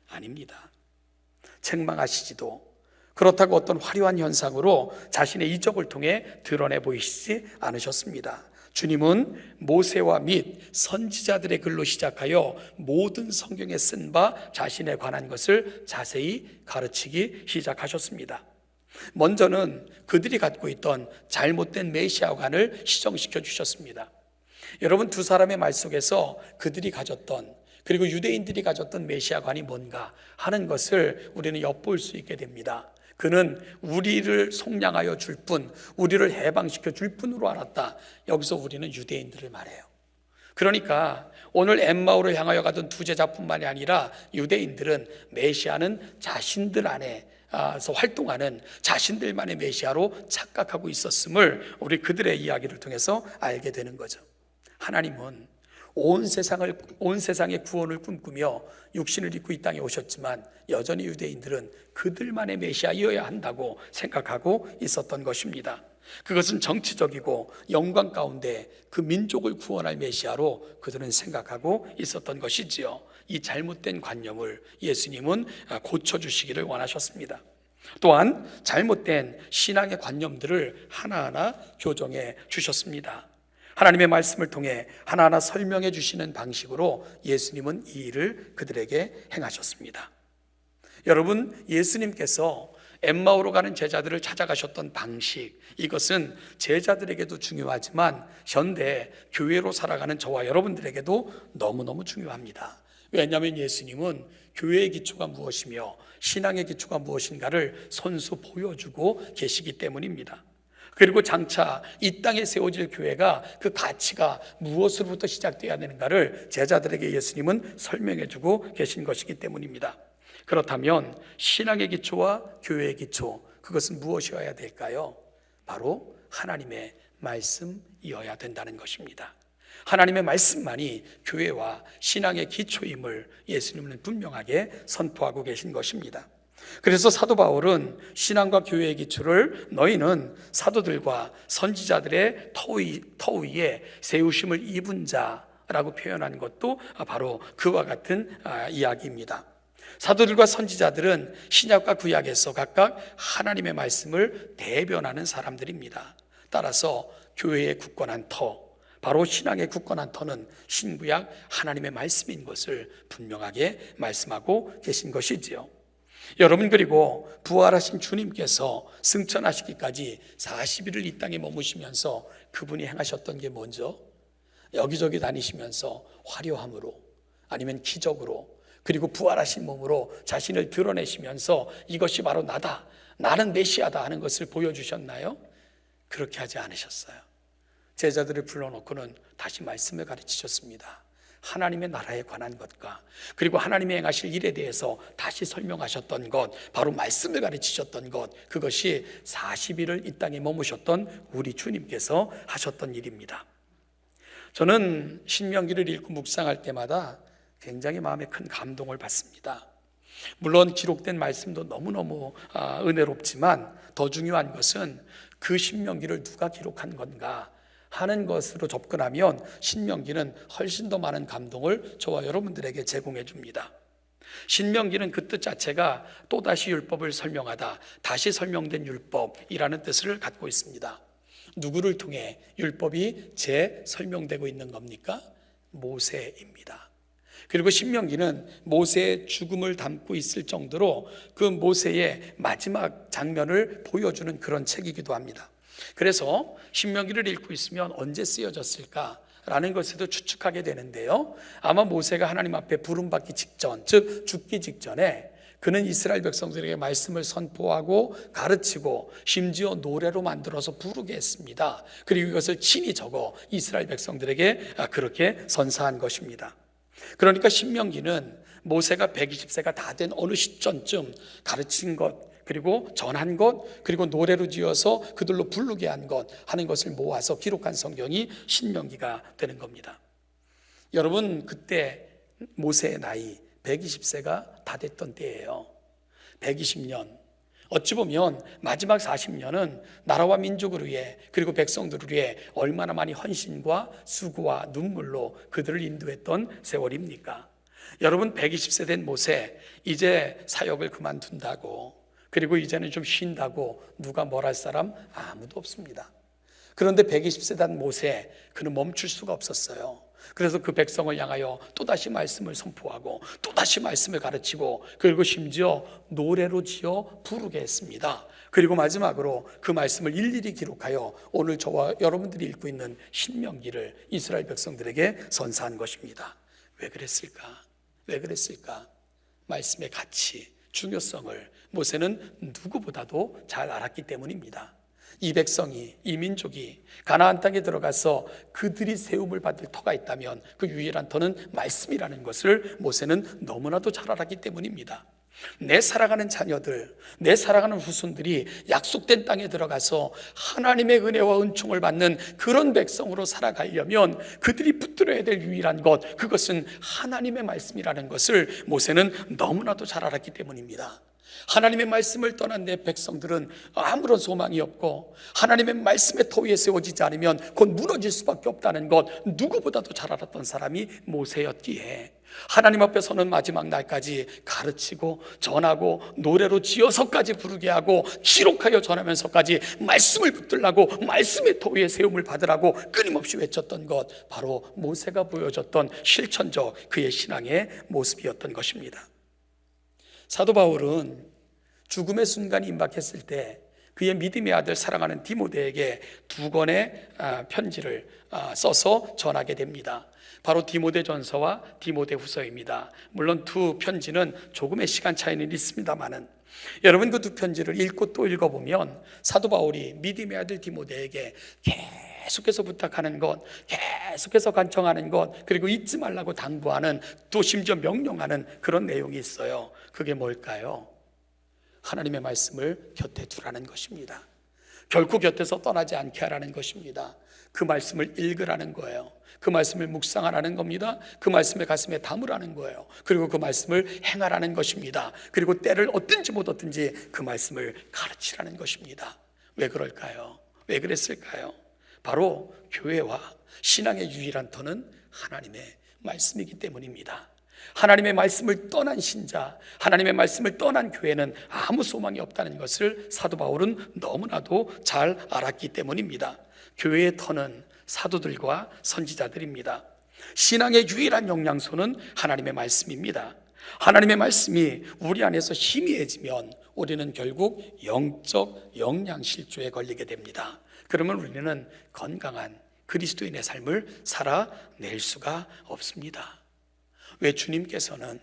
아닙니다. 책망하시지도, 그렇다고 어떤 화려한 현상으로 자신의 이적을 통해 드러내 보이시지 않으셨습니다. 주님은 모세와 및 선지자들의 글로 시작하여 모든 성경에 쓴 바 자신에 관한 것을 자세히 가르치기 시작하셨습니다. 먼저는 그들이 갖고 있던 잘못된 메시아관을 시정시켜 주셨습니다. 여러분, 두 사람의 말 속에서 그들이 가졌던, 그리고 유대인들이 가졌던 메시아관이 뭔가 하는 것을 우리는 엿볼 수 있게 됩니다. 그는 우리를 속량하여 줄 뿐, 우리를 해방시켜 줄 뿐으로 알았다. 여기서 우리는 유대인들을 말해요. 그러니까 오늘 엠마오로 향하여 가던 두 제자뿐만이 아니라 유대인들은 메시아는 자신들 안에 활동하는 자신들만의 메시아로 착각하고 있었음을 우리 그들의 이야기를 통해서 알게 되는 거죠. 하나님은 온 세상의 구원을 꿈꾸며 육신을 입고 이 땅에 오셨지만 여전히 유대인들은 그들만의 메시아이어야 한다고 생각하고 있었던 것입니다. 그것은 정치적이고 영광 가운데 그 민족을 구원할 메시아로 그들은 생각하고 있었던 것이지요. 이 잘못된 관념을 예수님은 고쳐주시기를 원하셨습니다. 또한 잘못된 신앙의 관념들을 하나하나 교정해 주셨습니다. 하나님의 말씀을 통해 하나하나 설명해 주시는 방식으로 예수님은 이 일을 그들에게 행하셨습니다. 여러분, 예수님께서 엠마오로 가는 제자들을 찾아가셨던 방식, 이것은 제자들에게도 중요하지만 현대 교회로 살아가는 저와 여러분들에게도 너무너무 중요합니다. 왜냐하면 예수님은 교회의 기초가 무엇이며 신앙의 기초가 무엇인가를 손수 보여주고 계시기 때문입니다. 그리고 장차 이 땅에 세워질 교회가 그 가치가 무엇으로부터 시작되어야 되는가를 제자들에게 예수님은 설명해 주고 계신 것이기 때문입니다. 그렇다면 신앙의 기초와 교회의 기초, 그것은 무엇이어야 될까요? 바로 하나님의 말씀이어야 된다는 것입니다. 하나님의 말씀만이 교회와 신앙의 기초임을 예수님은 분명하게 선포하고 계신 것입니다. 그래서 사도 바울은 신앙과 교회의 기초를 너희는 사도들과 선지자들의 터 위에 세우심을 입은 자라고 표현한 것도 바로 그와 같은 이야기입니다. 사도들과 선지자들은 신약과 구약에서 각각 하나님의 말씀을 대변하는 사람들입니다. 따라서 교회의 굳건한 터, 바로 신앙의 굳건한 터는 신구약 하나님의 말씀인 것을 분명하게 말씀하고 계신 것이지요. 여러분, 그리고 부활하신 주님께서 승천하시기까지 40일을 이 땅에 머무시면서 그분이 행하셨던 게 먼저 여기저기 다니시면서 화려함으로 아니면 기적으로 그리고 부활하신 몸으로 자신을 드러내시면서 이것이 바로 나다, 나는 메시아다 하는 것을 보여주셨나요? 그렇게 하지 않으셨어요. 제자들을 불러놓고는 다시 말씀을 가르치셨습니다. 하나님의 나라에 관한 것과 그리고 하나님의 행하실 일에 대해서 다시 설명하셨던 것, 바로 말씀을 가르치셨던 것, 그것이 40일을 이 땅에 머무셨던 우리 주님께서 하셨던 일입니다. 저는 신명기를 읽고 묵상할 때마다 굉장히 마음에 큰 감동을 받습니다. 물론 기록된 말씀도 너무너무 은혜롭지만 더 중요한 것은 그 신명기를 누가 기록한 건가 하는 것으로 접근하면 신명기는 훨씬 더 많은 감동을 저와 여러분들에게 제공해 줍니다. 신명기는 그 뜻 자체가 또다시 율법을 설명하다, 다시 설명된 율법이라는 뜻을 갖고 있습니다. 누구를 통해 율법이 재설명되고 있는 겁니까? 모세입니다. 그리고 신명기는 모세의 죽음을 담고 있을 정도로 그 모세의 마지막 장면을 보여주는 그런 책이기도 합니다. 그래서 신명기를 읽고 있으면 언제 쓰여졌을까라는 것에도 추측하게 되는데요, 아마 모세가 하나님 앞에 부름받기 직전, 즉 죽기 직전에 그는 이스라엘 백성들에게 말씀을 선포하고 가르치고 심지어 노래로 만들어서 부르게 했습니다. 그리고 이것을 친히 적어 이스라엘 백성들에게 그렇게 선사한 것입니다. 그러니까 신명기는 모세가 120세가 다 된 어느 시점쯤 가르친 것, 그리고 전한 것, 그리고 노래로 지어서 그들로 부르게 한 것 하는 것을 모아서 기록한 성경이 신명기가 되는 겁니다. 여러분, 그때 모세의 나이 120세가 다 됐던 때예요. 120년, 어찌 보면 마지막 40년은 나라와 민족을 위해 그리고 백성들을 위해 얼마나 많이 헌신과 수고와 눈물로 그들을 인도했던 세월입니까? 여러분, 120세 된 모세, 이제 사역을 그만둔다고, 그리고 이제는 좀 쉰다고 누가 뭘 할 사람 아무도 없습니다. 그런데 120세 된 모세, 그는 멈출 수가 없었어요. 그래서 그 백성을 향하여 또다시 말씀을 선포하고 또다시 말씀을 가르치고 그리고 심지어 노래로 지어 부르게 했습니다. 그리고 마지막으로 그 말씀을 일일이 기록하여 오늘 저와 여러분들이 읽고 있는 신명기를 이스라엘 백성들에게 선사한 것입니다. 왜 그랬을까? 왜 그랬을까? 말씀의 가치, 중요성을 모세는 누구보다도 잘 알았기 때문입니다. 이 백성이, 이 민족이 가나안 땅에 들어가서 그들이 세움을 받을 터가 있다면 그 유일한 터는 말씀이라는 것을 모세는 너무나도 잘 알았기 때문입니다. 내 사랑하는 자녀들, 내 사랑하는 후손들이 약속된 땅에 들어가서 하나님의 은혜와 은총을 받는 그런 백성으로 살아가려면 그들이 붙들어야 될 유일한 것, 그것은 하나님의 말씀이라는 것을 모세는 너무나도 잘 알았기 때문입니다. 하나님의 말씀을 떠난 내 백성들은 아무런 소망이 없고 하나님의 말씀의 터 위에 세워지지 않으면 곧 무너질 수밖에 없다는 것, 누구보다도 잘 알았던 사람이 모세였기에 하나님 앞에 서는 마지막 날까지 가르치고 전하고 노래로 지어서까지 부르게 하고 기록하여 전하면서까지 말씀을 붙들라고 말씀의 터 위에 세움을 받으라고 끊임없이 외쳤던 것, 바로 모세가 보여줬던 실천적 그의 신앙의 모습이었던 것입니다. 사도 바울은 죽음의 순간이 임박했을 때 그의 믿음의 아들 사랑하는 디모데에게 2권의 편지를 써서 전하게 됩니다. 바로 디모데전서와 디모데후서입니다. 물론 두 편지는 조금의 시간 차이는 있습니다만은 여러분 그 두 편지를 읽고 또 읽어보면 사도 바울이 믿음의 아들 디모데에게 계속해서 부탁하는 것, 계속해서 간청하는 것, 그리고 잊지 말라고 당부하는, 또 심지어 명령하는 그런 내용이 있어요. 그게 뭘까요? 하나님의 말씀을 곁에 두라는 것입니다. 결코 곁에서 떠나지 않게 하라는 것입니다. 그 말씀을 읽으라는 거예요. 그 말씀을 묵상하라는 겁니다. 그 말씀을 가슴에 담으라는 거예요. 그리고 그 말씀을 행하라는 것입니다. 그리고 때를 얻든지 못 얻든지 그 말씀을 가르치라는 것입니다. 왜 그럴까요? 왜 그랬을까요? 바로 교회와 신앙의 유일한 터는 하나님의 말씀이기 때문입니다. 하나님의 말씀을 떠난 신자, 하나님의 말씀을 떠난 교회는 아무 소망이 없다는 것을 사도 바울은 너무나도 잘 알았기 때문입니다. 교회의 터는 사도들과 선지자들입니다. 신앙의 유일한 영양소는 하나님의 말씀입니다. 하나님의 말씀이 우리 안에서 희미해지면 우리는 결국 영적 영양실조에 걸리게 됩니다. 그러면 우리는 건강한 그리스도인의 삶을 살아낼 수가 없습니다. 왜 주님께서는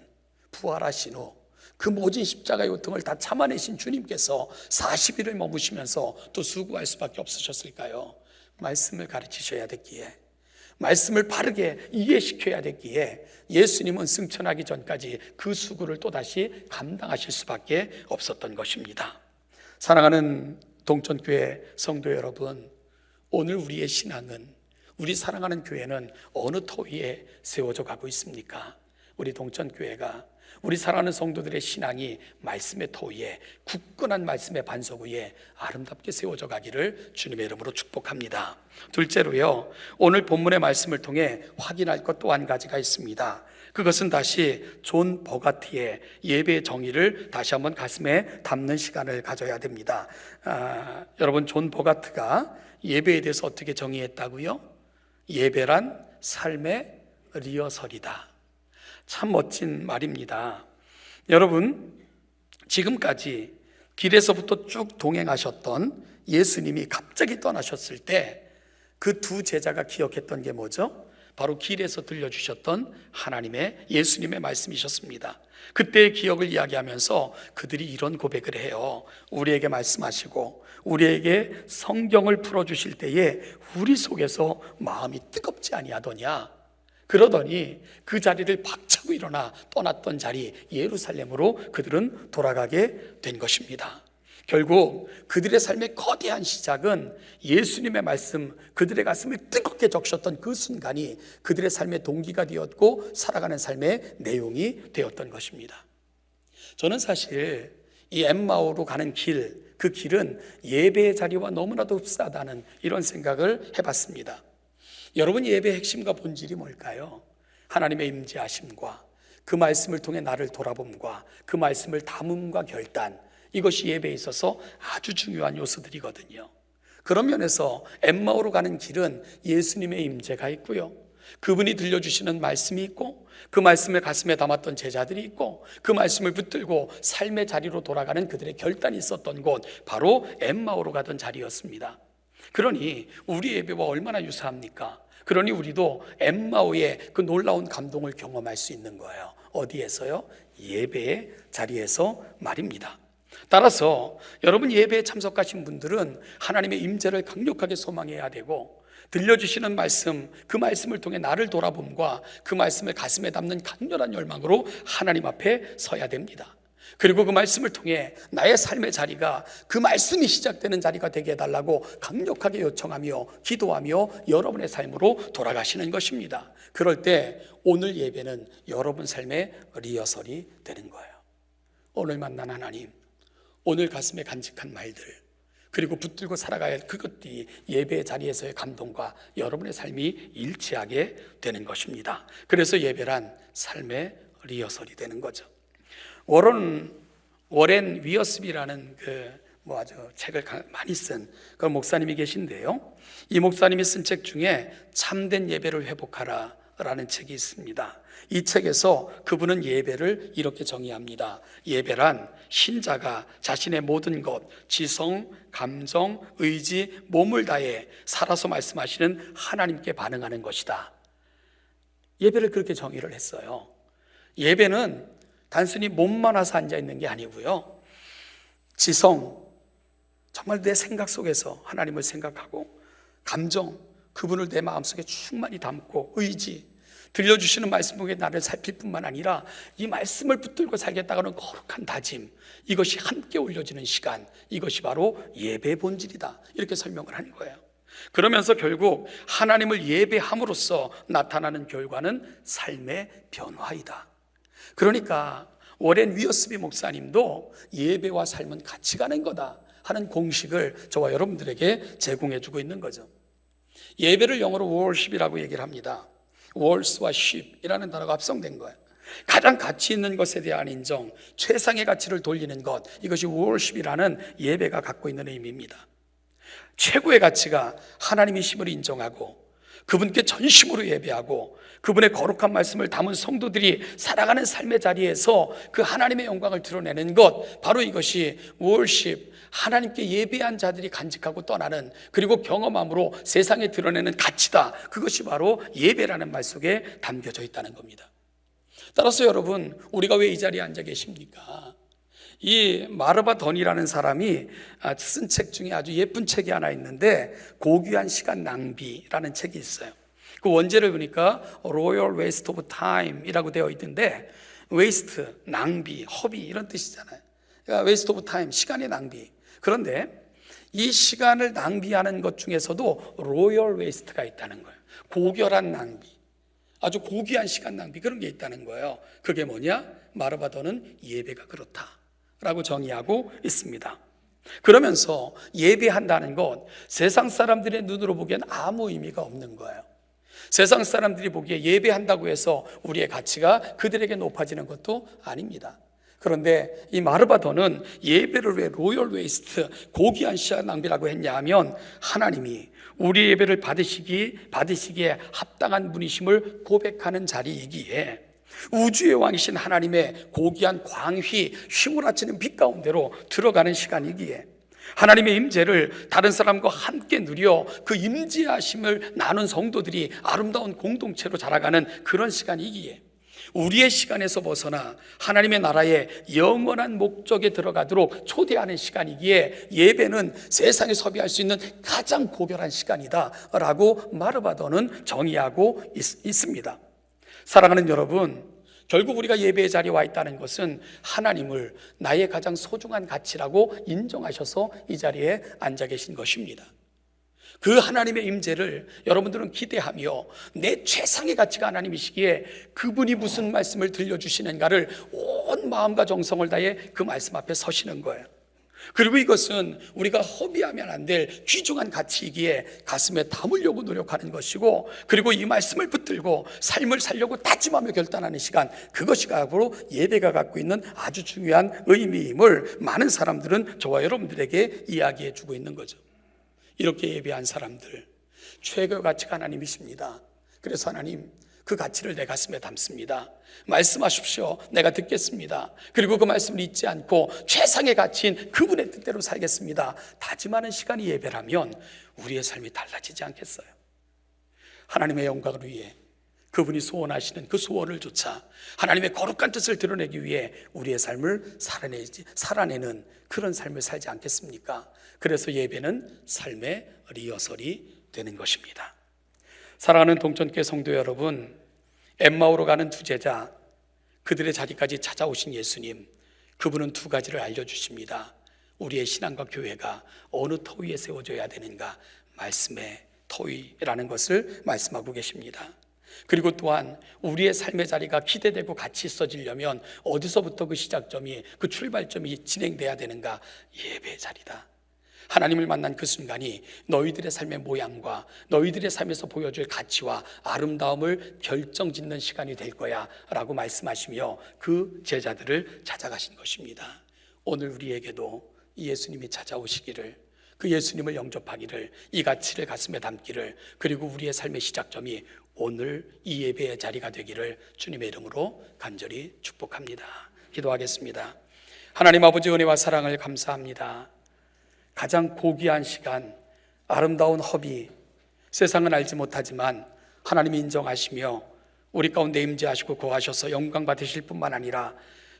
부활하신 후 그 모진 십자가의 고통을 다 참아내신 주님께서 40일을 머무시면서 또 수고할 수밖에 없으셨을까요? 말씀을 가르치셔야 됐기에, 말씀을 바르게 이해시켜야 됐기에 예수님은 승천하기 전까지 그 수고를 또다시 감당하실 수밖에 없었던 것입니다. 사랑하는 동천교회 성도 여러분, 오늘 우리의 신앙은, 우리 사랑하는 교회는 어느 터 위에 세워져 가고 있습니까? 우리 동천교회가, 우리 사랑하는 성도들의 신앙이 말씀의 터 위에, 굳건한 말씀의 반석 위에 아름답게 세워져 가기를 주님의 이름으로 축복합니다. 둘째로요, 오늘 본문의 말씀을 통해 확인할 것 또 한 가지가 있습니다. 그것은 다시 존 버가티의 예배의 정의를 다시 한번 가슴에 담는 시간을 가져야 됩니다. 여러분, 존 버가트가 예배에 대해서 어떻게 정의했다고요? 예배란 삶의 리허설이다. 참 멋진 말입니다. 여러분, 지금까지 길에서부터 쭉 동행하셨던 예수님이 갑자기 떠나셨을 때 그 두 제자가 기억했던 게 뭐죠? 바로 길에서 들려주셨던 하나님의, 예수님의 말씀이셨습니다. 그때의 기억을 이야기하면서 그들이 이런 고백을 해요. 우리에게 말씀하시고 우리에게 성경을 풀어주실 때에 우리 속에서 마음이 뜨겁지 아니하더냐? 그러더니 그 자리를 박차고 일어나 떠났던 자리 예루살렘으로 그들은 돌아가게 된 것입니다. 결국 그들의 삶의 거대한 시작은 예수님의 말씀, 그들의 가슴을 뜨겁게 적셨던 그 순간이 그들의 삶의 동기가 되었고 살아가는 삶의 내용이 되었던 것입니다. 저는 사실 이 엠마오로 가는 길, 그 길은 예배의 자리와 너무나도 흡사하다는 이런 생각을 해봤습니다. 여러분, 예배의 핵심과 본질이 뭘까요? 하나님의 임재하심과 그 말씀을 통해 나를 돌아봄과 그 말씀을 담음과 결단, 이것이 예배에 있어서 아주 중요한 요소들이거든요. 그런 면에서 엠마오로 가는 길은 예수님의 임재가 있고요, 그분이 들려주시는 말씀이 있고, 그 말씀을 가슴에 담았던 제자들이 있고, 그 말씀을 붙들고 삶의 자리로 돌아가는 그들의 결단이 있었던 곳, 바로 엠마오로 가던 자리였습니다. 그러니 우리 예배와 얼마나 유사합니까? 그러니 우리도 엠마오의 그 놀라운 감동을 경험할 수 있는 거예요. 어디에서요? 예배의 자리에서 말입니다. 따라서 여러분, 예배에 참석하신 분들은 하나님의 임재를 강력하게 소망해야 되고, 들려주시는 말씀, 그 말씀을 통해 나를 돌아봄과 그 말씀을 가슴에 담는 강렬한 열망으로 하나님 앞에 서야 됩니다. 그리고 그 말씀을 통해 나의 삶의 자리가 그 말씀이 시작되는 자리가 되게 해달라고 강력하게 요청하며 기도하며 여러분의 삶으로 돌아가시는 것입니다. 그럴 때 오늘 예배는 여러분 삶의 리허설이 되는 거예요. 오늘 만난 하나님, 오늘 가슴에 간직한 말들, 그리고 붙들고 살아가야 할 그것들이 예배의 자리에서의 감동과 여러분의 삶이 일치하게 되는 것입니다. 그래서 예배란 삶의 리허설이 되는 거죠. 워렌 위어스비라는 아주 책을 많이 쓴 그 목사님이 계신데요. 이 목사님이 쓴 책 중에 참된 예배를 회복하라 라는 책이 있습니다. 이 책에서 그분은 예배를 이렇게 정의합니다. 예배란 신자가 자신의 모든 것, 지성, 감정, 의지, 몸을 다해 살아서 말씀하시는 하나님께 반응하는 것이다. 예배를 그렇게 정의를 했어요. 예배는 단순히 몸만 와서 앉아있는 게 아니고요, 지성, 정말 내 생각 속에서 하나님을 생각하고, 감정, 그분을 내 마음속에 충만히 담고, 의지, 들려주시는 말씀 속에 나를 살필 뿐만 아니라 이 말씀을 붙들고 살겠다고는 거룩한 다짐, 이것이 함께 올려지는 시간, 이것이 바로 예배의 본질이다, 이렇게 설명을 하는 거예요. 그러면서 결국 하나님을 예배함으로써 나타나는 결과는 삶의 변화이다. 그러니까 워렌 위어스비 목사님도 예배와 삶은 같이 가는 거다 하는 공식을 저와 여러분들에게 제공해 주고 있는 거죠. 예배를 영어로 worship이라고 얘기를 합니다. worship와 ship이라는 단어가 합성된 거예요. 가장 가치 있는 것에 대한 인정, 최상의 가치를 돌리는 것, 이것이 worship이라는 예배가 갖고 있는 의미입니다. 최고의 가치가 하나님이심을 인정하고 그분께 전심으로 예배하고 그분의 거룩한 말씀을 담은 성도들이 살아가는 삶의 자리에서 그 하나님의 영광을 드러내는 것, 바로 이것이 worship, 하나님께 예배한 자들이 간직하고 떠나는, 그리고 경험함으로 세상에 드러내는 가치다. 그것이 바로 예배라는 말 속에 담겨져 있다는 겁니다. 따라서 여러분, 우리가 왜 이 자리에 앉아 계십니까? 이 마르바 던이라는 사람이 쓴 책 중에 아주 예쁜 책이 하나 있는데, 고귀한 시간 낭비라는 책이 있어요. 그 원제를 보니까 Royal Waste of Time이라고 되어 있는데, waste, 낭비, 허비 이런 뜻이잖아요. 그러니까 waste of time, 시간의 낭비. 그런데 이 시간을 낭비하는 것 중에서도 Royal Waste가 있다는 거예요. 고결한 낭비, 아주 고귀한 시간 낭비, 그런 게 있다는 거예요. 그게 뭐냐? 마르바 던은 예배가 그렇다 라고 정의하고 있습니다. 그러면서 예배한다는 것, 세상 사람들의 눈으로 보기엔 아무 의미가 없는 거예요. 세상 사람들이 보기에 예배한다고 해서 우리의 가치가 그들에게 높아지는 것도 아닙니다. 그런데 이 마르바 던은 예배를 왜 로열 웨이스트, 고귀한 시간 낭비라고 했냐 하면, 하나님이 우리 예배를 받으시기에 합당한 분이심을 고백하는 자리이기에, 우주의 왕이신 하나님의 고귀한 광휘, 휘몰아치는 빛 가운데로 들어가는 시간이기에, 하나님의 임재를 다른 사람과 함께 누려 그 임재하심을 나눈 성도들이 아름다운 공동체로 자라가는 그런 시간이기에, 우리의 시간에서 벗어나 하나님의 나라의 영원한 목적에 들어가도록 초대하는 시간이기에, 예배는 세상에 섭이할 수 있는 가장 고결한 시간이다 라고 마르바 던은 정의하고 있습니다. 사랑하는 여러분, 결국 우리가 예배의 자리에 와 있다는 것은 하나님을 나의 가장 소중한 가치라고 인정하셔서 이 자리에 앉아 계신 것입니다. 그 하나님의 임재를 여러분들은 기대하며 내 최상의 가치가 하나님이시기에 그분이 무슨 말씀을 들려주시는가를 온 마음과 정성을 다해 그 말씀 앞에 서시는 거예요. 그리고 이것은 우리가 허비하면 안 될 귀중한 가치이기에 가슴에 담으려고 노력하는 것이고, 그리고 이 말씀을 붙들고 삶을 살려고 다짐하며 결단하는 시간, 그것이 바로 예배가 갖고 있는 아주 중요한 의미임을 많은 사람들은 저와 여러분들에게 이야기해 주고 있는 거죠. 이렇게 예배한 사람들, 최고의 가치가 하나님이십니다. 그래서 하나님, 그 가치를 내 가슴에 담습니다. 말씀하십시오. 내가 듣겠습니다. 그리고 그 말씀을 잊지 않고 최상의 가치인 그분의 뜻대로 살겠습니다. 다짐하는 시간이 예배라면 우리의 삶이 달라지지 않겠어요? 하나님의 영광을 위해, 그분이 소원하시는 그 소원을 좇아 하나님의 거룩한 뜻을 드러내기 위해 우리의 삶을 살아내는 그런 삶을 살지 않겠습니까? 그래서 예배는 삶의 리허설이 되는 것입니다. 사랑하는 동천교회 성도 여러분, 엠마오로 가는 두 제자, 그들의 자리까지 찾아오신 예수님, 그분은 두 가지를 알려주십니다. 우리의 신앙과 교회가 어느 터 위에 세워져야 되는가? 말씀의 터 위라는 것을 말씀하고 계십니다. 그리고 또한 우리의 삶의 자리가 기대되고 같이 있어지려면 어디서부터 그 시작점이, 그 출발점이 진행돼야 되는가? 예배의 자리다. 하나님을 만난 그 순간이 너희들의 삶의 모양과 너희들의 삶에서 보여줄 가치와 아름다움을 결정짓는 시간이 될 거야 라고 말씀하시며 그 제자들을 찾아가신 것입니다. 오늘 우리에게도 이 예수님이 찾아오시기를, 그 예수님을 영접하기를, 이 가치를 가슴에 담기를, 그리고 우리의 삶의 시작점이 오늘 이 예배의 자리가 되기를 주님의 이름으로 간절히 축복합니다. 기도하겠습니다. 하나님 아버지, 은혜와 사랑을 감사합니다. 가장 고귀한 시간, 아름다운 허비, 세상은 알지 못하지만 하나님이 인정하시며 우리 가운데 임재하시고 거하셔서 영광 받으실 뿐만 아니라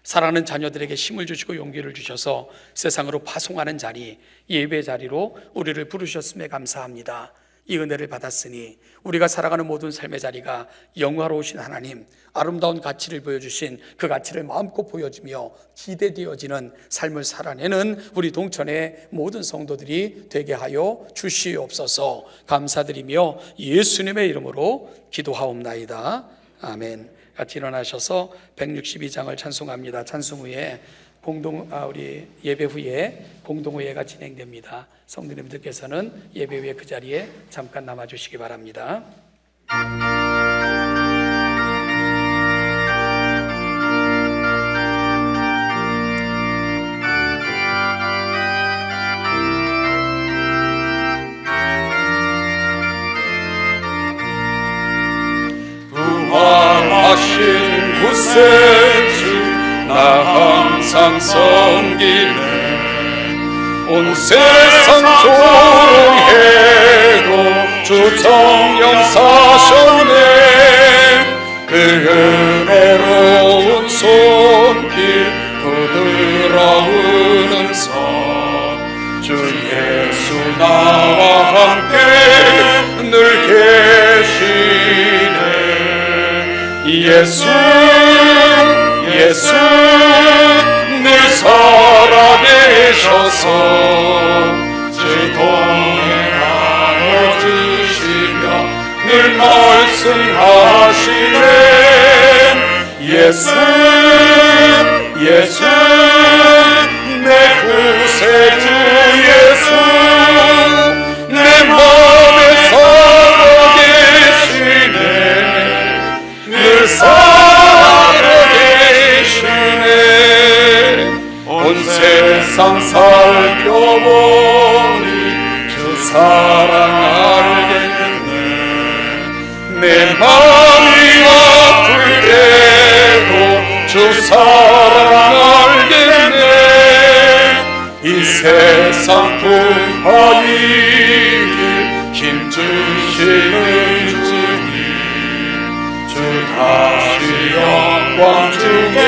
사랑하는 자녀들에게 힘을 주시고 용기를 주셔서 세상으로 파송하는 자리, 예배 자리로 우리를 부르셨음에 감사합니다. 이 은혜를 받았으니 우리가 살아가는 모든 삶의 자리가 영화로우신 하나님, 아름다운 가치를 보여주신 그 가치를 마음껏 보여주며 기대되어지는 삶을 살아내는 우리 동천의 모든 성도들이 되게 하여 주시옵소서. 감사드리며 예수님의 이름으로 기도하옵나이다. 아멘. 같이 일어나셔서 162장을 찬송합니다. 찬송 후에 우리 예배 후에 공동의회가 진행됩니다. 성도님들께서는 예배 후에 그 자리에 잠깐 남아주시기 바랍니다. 부활하신 구세주 나 항상 섬기네. 온 세상 조롱해도 주 정령 사셨네. 그 은혜로운 손길 부드러운 선 주 예수 나와 함께 늘 계시네. 예수 늘 살아계셔서 주 동행하여 주시며 늘 말씀하시네. 예수 내 구세주 예수 내 마음에 살아계시네. 늘 살아계시네. 온 세상 살펴보니 주 사랑 알겠네. 내 마음이 아플 때도 주 사랑 알겠네. 이 세상 풍파이길 힘주시는 주님 주 다시 영광 중에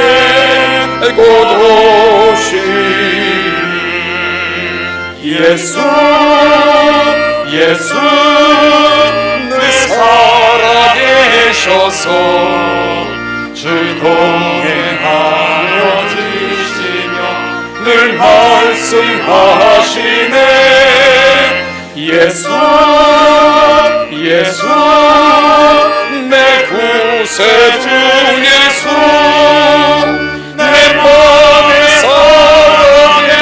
곧 오시리. 예수 늘 살아계셔서 주 동행하여 주시며 늘 말씀하시네. 예수 내 구세주 예수 내 마음에 살아계시네.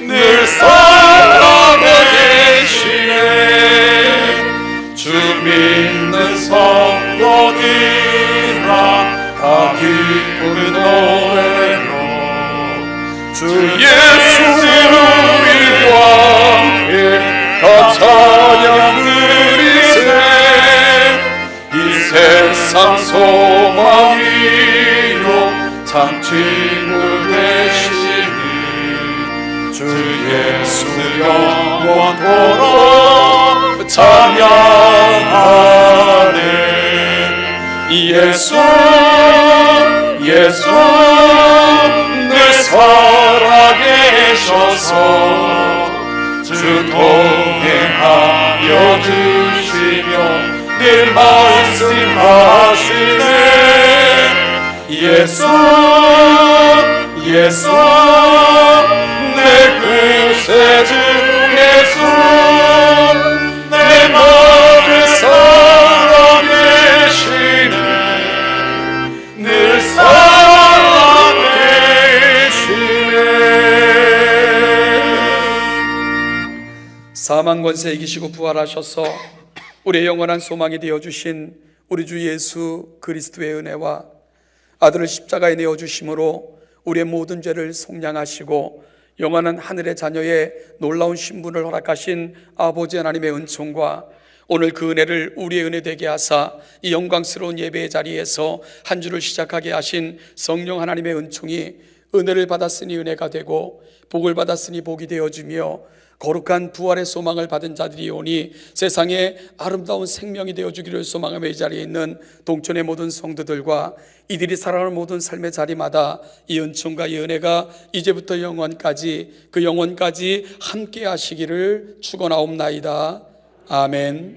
늘 살아계시네. 주 믿는 성도들아 다 기쁜 노래로 주 예수를 함께 다 찬양 드리세. 이 세상 소망이요 참 친구 되시니 주 예수 영원토록 찬양하네. 예수 늘 살아계셔서 주 동행하여 주시며 늘 말씀하시네. 예수 예수 내 구세주 예수 내 마음을 살아계시네 늘 살아계시네 사망 권세 이기시고 부활하셔서 우리의 영원한 소망이 되어주신 우리 주 예수 그리스도의 은혜와 아들을 십자가에 내어주심으로 우리의 모든 죄를 속량하시고 영원한 하늘의 자녀의 놀라운 신분을 허락하신 아버지 하나님의 은총과 오늘 그 은혜를 우리의 은혜 되게 하사 이 영광스러운 예배의 자리에서 한 주를 시작하게 하신 성령 하나님의 은총이 은혜를 받았으니 은혜가 되고 복을 받았으니 복이 되어주며 거룩한 부활의 소망을 받은 자들이 오니 세상에 아름다운 생명이 되어주기를 소망하며 이 자리에 있는 동촌의 모든 성도들과 이들이 살아가는 모든 삶의 자리마다 이 은총과 이 은혜가 이제부터 영원까지 그 영원까지 함께 하시기를 축원하옵나이다. 아멘.